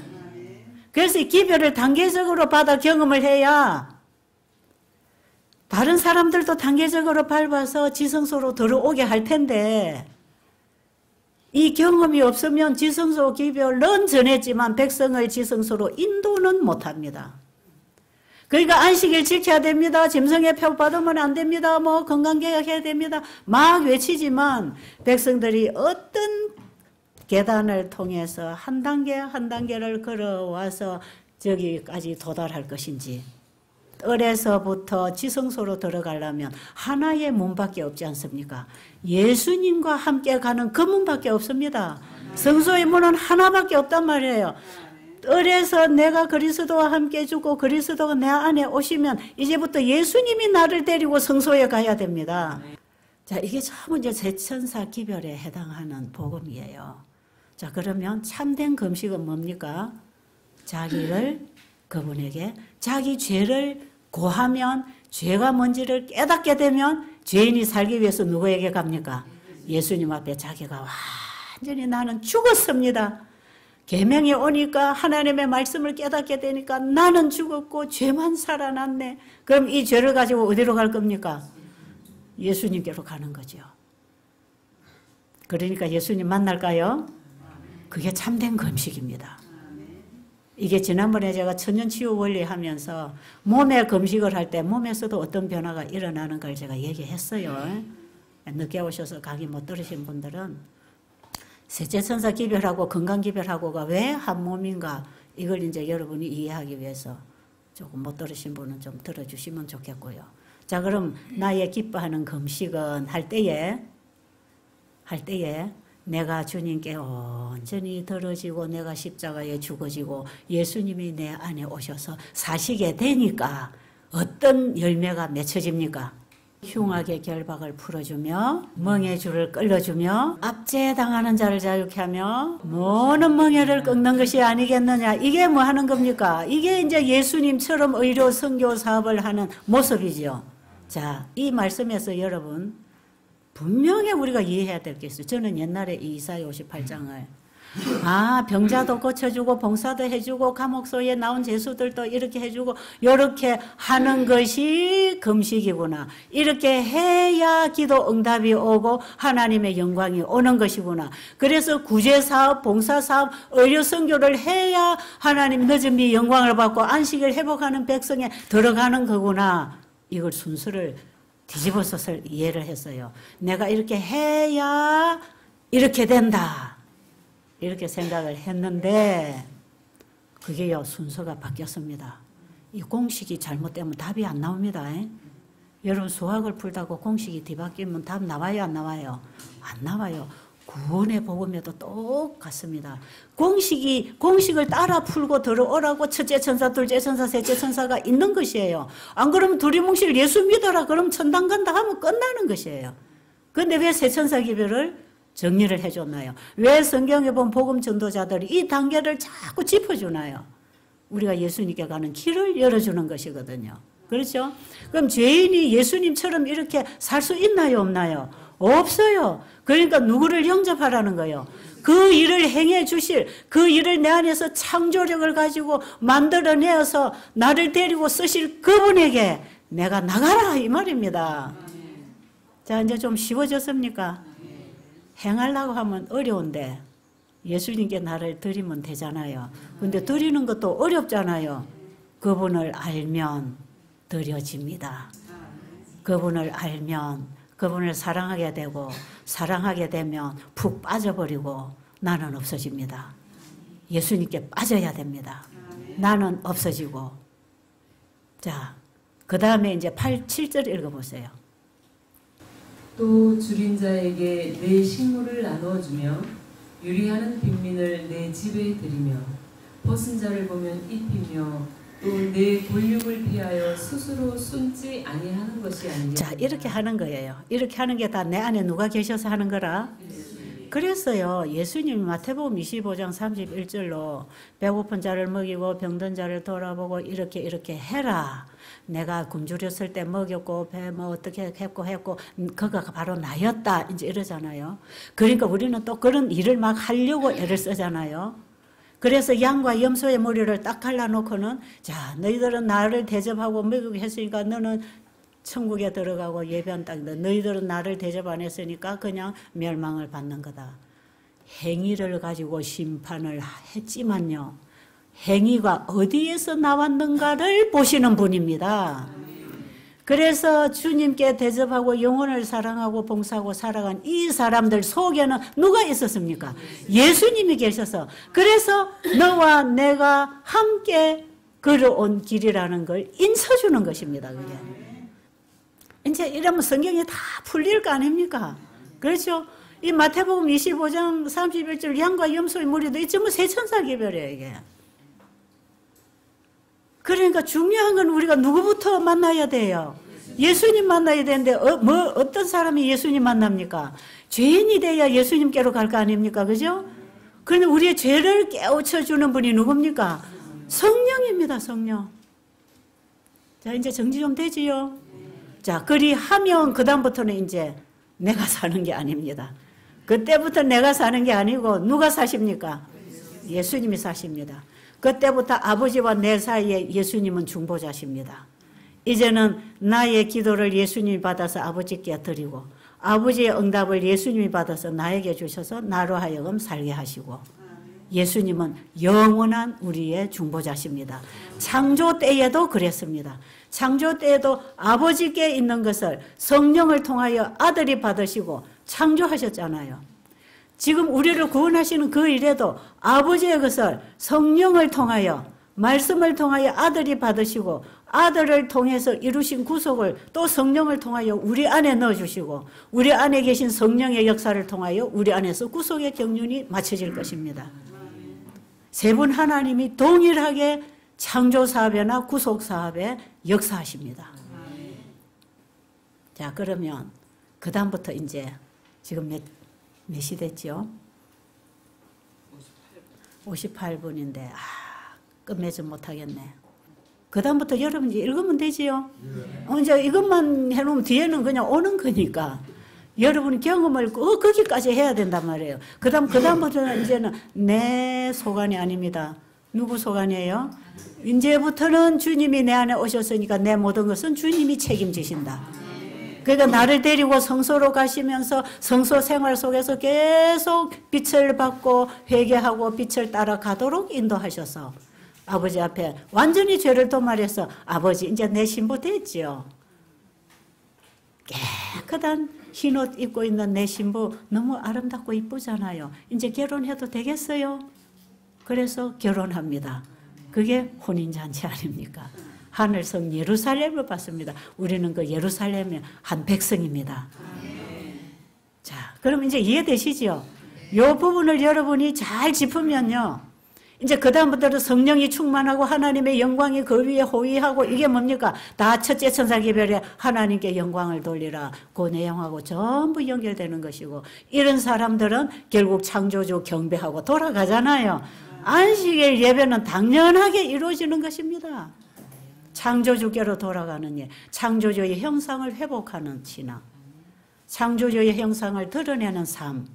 그래서 이 기별을 단계적으로 받아 경험을 해야 다른 사람들도 단계적으로 밟아서 지성소로 들어오게 할 텐데, 이 경험이 없으면 지성소 기별은 전했지만 백성을 지성소로 인도는 못합니다. 그러니까 안식일 지켜야 됩니다. 짐승의 표 받으면 안 됩니다. 뭐 건강개혁해야 됩니다. 막 외치지만 백성들이 어떤 계단을 통해서 한 단계 한 단계를 걸어와서 저기까지 도달할 것인지, 뜰에서부터 지성소로 들어가려면 하나의 문밖에 없지 않습니까? 예수님과 함께 가는 그 문밖에 없습니다. 성소의 문은 하나밖에 없단 말이에요. 뜰에서 내가 그리스도와 함께 죽고 그리스도가 내 안에 오시면 이제부터 예수님이 나를 데리고 성소에 가야 됩니다. 자, 이게 전부 이제 제천사 기별에 해당하는 복음이에요. 자, 그러면 참된 금식은 뭡니까? 자기를 그분에게, 자기 죄를 고하면, 죄가 뭔지를 깨닫게 되면 죄인이 살기 위해서 누구에게 갑니까? 예수님 앞에 자기가 완전히 나는 죽었습니다. 계명이 오니까 하나님의 말씀을 깨닫게 되니까 나는 죽었고 죄만 살아났네. 그럼 이 죄를 가지고 어디로 갈 겁니까? 예수님께로 가는 거죠. 그러니까 예수님 만날까요? 그게 참된 금식입니다. 이게 지난번에 제가 천연치유 원리 하면서 몸에 금식을 할 때 몸에서도 어떤 변화가 일어나는 걸 제가 얘기했어요. 늦게 오셔서 강의 못 들으신 분들은 셋째천사 기별하고 건강기별하고가 왜 한 몸인가, 이걸 이제 여러분이 이해하기 위해서 조금 못 들으신 분은 좀 들어주시면 좋겠고요. 자, 그럼 나의 기뻐하는 금식은 할 때에 내가 주님께 온전히 들어지고 내가 십자가에 죽어지고 예수님이 내 안에 오셔서 사시게 되니까 어떤 열매가 맺혀집니까? 흉악의 결박을 풀어주며 멍의 줄을 끌어주며 압제당하는 자를 자유케 하며 모든 멍에를 꺾는 것이 아니겠느냐. 이게 뭐 하는 겁니까? 이게 이제 예수님처럼 의료 선교 사업을 하는 모습이죠. 자, 이 말씀에서 여러분 분명히 우리가 이해해야 될 게 있어요. 저는 옛날에 이 이사야 58장을 병자도 고쳐주고 봉사도 해주고 감옥소에 나온 죄수들도 이렇게 해주고 이렇게 하는 것이 금식이구나. 이렇게 해야 기도 응답이 오고 하나님의 영광이 오는 것이구나. 그래서 구제사업, 봉사사업, 의료선교를 해야 하나님 늦은 비 영광을 받고 안식을 회복하는 백성에 들어가는 거구나. 이걸 순서를 뒤집어서 이해를 했어요. 내가 이렇게 해야 이렇게 된다. 이렇게 생각을 했는데 그게요, 순서가 바뀌었습니다. 이 공식이 잘못되면 답이 안 나옵니다. 여러분 수학을 풀다고 공식이 뒤바뀌면 답 나와요, 안 나와요? 안 나와요. 구원의 복음에도 똑같습니다. 공식을 따라 풀고 들어오라고 첫째 천사, 둘째 천사, 셋째 천사가 있는 것이에요. 안 그러면 두리뭉실 예수 믿어라 그러면 천당 간다 하면 끝나는 것이에요. 그런데 왜 세 천사 기별을 정리를 해줬나요? 왜 성경에 본 복음 전도자들이 이 단계를 자꾸 짚어주나요? 우리가 예수님께 가는 길을 열어주는 것이거든요. 그렇죠? 그럼 죄인이 예수님처럼 이렇게 살 수 있나요, 없나요? 없어요. 그러니까 누구를 영접하라는 거예요? 그 일을 행해 주실, 그 일을 내 안에서 창조력을 가지고 만들어내어서 나를 데리고 쓰실 그분에게 내가 나가라 이 말입니다. 자, 이제 좀 쉬워졌습니까? 행하려고 하면 어려운데 예수님께 나를 드리면 되잖아요. 근데 드리는 것도 어렵잖아요. 그분을 알면 드려집니다. 그분을 알면 그분을 사랑하게 되고 사랑하게 되면 푹 빠져버리고 나는 없어집니다. 예수님께 빠져야 됩니다. 나는 없어지고. 자, 그 다음에 이제 7절 읽어보세요. 또 줄인 자에게 내 식물을 나누어주며 유리하는 빈민을 내 집에 들이며 벗은 자를 보면 입히며 또 내 골육을 피하여 스스로 숨지 아니하는 것이 아니냐. 자, 이렇게 하는 거예요. 이렇게 하는 게 다 내 안에 누가 계셔서 하는 거라? 그래서요, 예수님이 마태복음 25장 31절로 배고픈 자를 먹이고 병든 자를 돌아보고 이렇게 해라. 내가 굶주렸을 때 먹였고 배 뭐 어떻게 했고 그가 바로 나였다 이제 이러잖아요. 그러니까 우리는 또 그런 일을 막 하려고 애를 쓰잖아요. 그래서 양과 염소의 머리를 딱 갈라놓고는 자, 너희들은 나를 대접하고 먹이고 했으니까 너는 천국에 들어가고 예배한 땅이다. 너희들은 나를 대접 안 했으니까 그냥 멸망을 받는 거다. 행위를 가지고 심판을 했지만요, 행위가 어디에서 나왔는가를 보시는 분입니다. 그래서 주님께 대접하고 영혼을 사랑하고 봉사하고 살아간 이 사람들 속에는 누가 있었습니까? 예수님이 계셔서, 그래서 너와 내가 함께 걸어온 길이라는 걸 인쳐주는 것입니다. 그게. 이제 이러면 성경이 다 풀릴 거 아닙니까? 그렇죠? 이 마태복음 25장 31절 양과 염소의 무리도 이 전부 세 천사 기별이에요, 이게. 그러니까 중요한 건 우리가 누구부터 만나야 돼요? 예수님 만나야 되는데 어떤 사람이 예수님 만납니까? 죄인이 돼야 예수님께로 갈 거 아닙니까? 그죠? 그런데 우리의 죄를 깨우쳐주는 분이 누굽니까? 성령입니다, 성령. 자, 이제 정리 좀 되지요? 자, 그리하면 그 다음부터는 이제 내가 사는 게 아닙니다. 그때부터 내가 사는 게 아니고 누가 사십니까? 예수님이 사십니다. 그때부터 아버지와 내 사이에 예수님은 중보자십니다. 이제는 나의 기도를 예수님이 받아서 아버지께 드리고 아버지의 응답을 예수님이 받아서 나에게 주셔서 나로 하여금 살게 하시고 예수님은 영원한 우리의 중보자십니다. 창조 때에도 그랬습니다. 창조 때에도 아버지께 있는 것을 성령을 통하여 아들이 받으시고 창조하셨잖아요. 지금 우리를 구원하시는 그 일에도 아버지의 것을 성령을 통하여 말씀을 통하여 아들이 받으시고 아들을 통해서 이루신 구속을 또 성령을 통하여 우리 안에 넣어주시고 우리 안에 계신 성령의 역사를 통하여 우리 안에서 구속의 경륜이 맞춰질 것입니다. 세 분 하나님이 동일하게 창조사업이나 구속사업에 역사하십니다. 자, 그러면 그 다음부터 이제 지금 몇 시 됐죠? 58분인데 끝맺지 못하겠네. 그 다음부터 여러분 이제 읽으면 되지요? 이제 이것만 해놓으면 뒤에는 그냥 오는 거니까 여러분이 경험을 거기까지 해야 된단 말이에요. 그 다음부터는 이제는 내 소관이 아닙니다. 누구 소관이에요? 이제부터는 주님이 내 안에 오셨으니까 내 모든 것은 주님이 책임지신다. 그러니까 나를 데리고 성소로 가시면서 성소 생활 속에서 계속 빛을 받고 회개하고 빛을 따라가도록 인도하셔서 아버지 앞에 완전히 죄를 도말해서 아버지 이제 내 신부 됐지요. 깨끗한 흰옷 입고 있는 내 신부 너무 아름답고 이쁘잖아요. 이제 결혼해도 되겠어요? 그래서 결혼합니다. 그게 혼인잔치 아닙니까? 하늘성 예루살렘을 봤습니다. 우리는 그 예루살렘의 한 백성입니다. 자, 그럼 이제 이해되시죠? 이 부분을 여러분이 잘 짚으면요. 이제 그 다음부터는 성령이 충만하고 하나님의 영광이 그 위에 호위하고 이게 뭡니까? 다 첫째 천사기별에 하나님께 영광을 돌리라. 그 내용하고 전부 연결되는 것이고 이런 사람들은 결국 창조주 경배하고 돌아가잖아요. 안식일 예배는 당연하게 이루어지는 것입니다. 창조주께로 돌아가는 예, 창조주의 형상을 회복하는 신앙, 창조주의 형상을 드러내는 삶,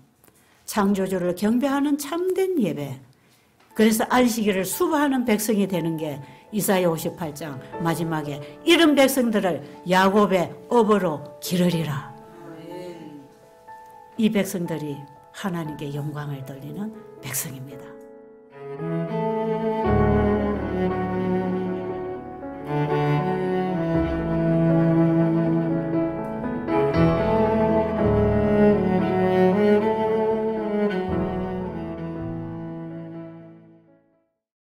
창조주를 경배하는 참된 예배. 그래서 안식일을 수고하는 백성이 되는 게 이사야 58장 마지막에 이런 백성들을 야곱의 업으로 기르리라. 이 백성들이 하나님께 영광을 돌리는 백성입니다.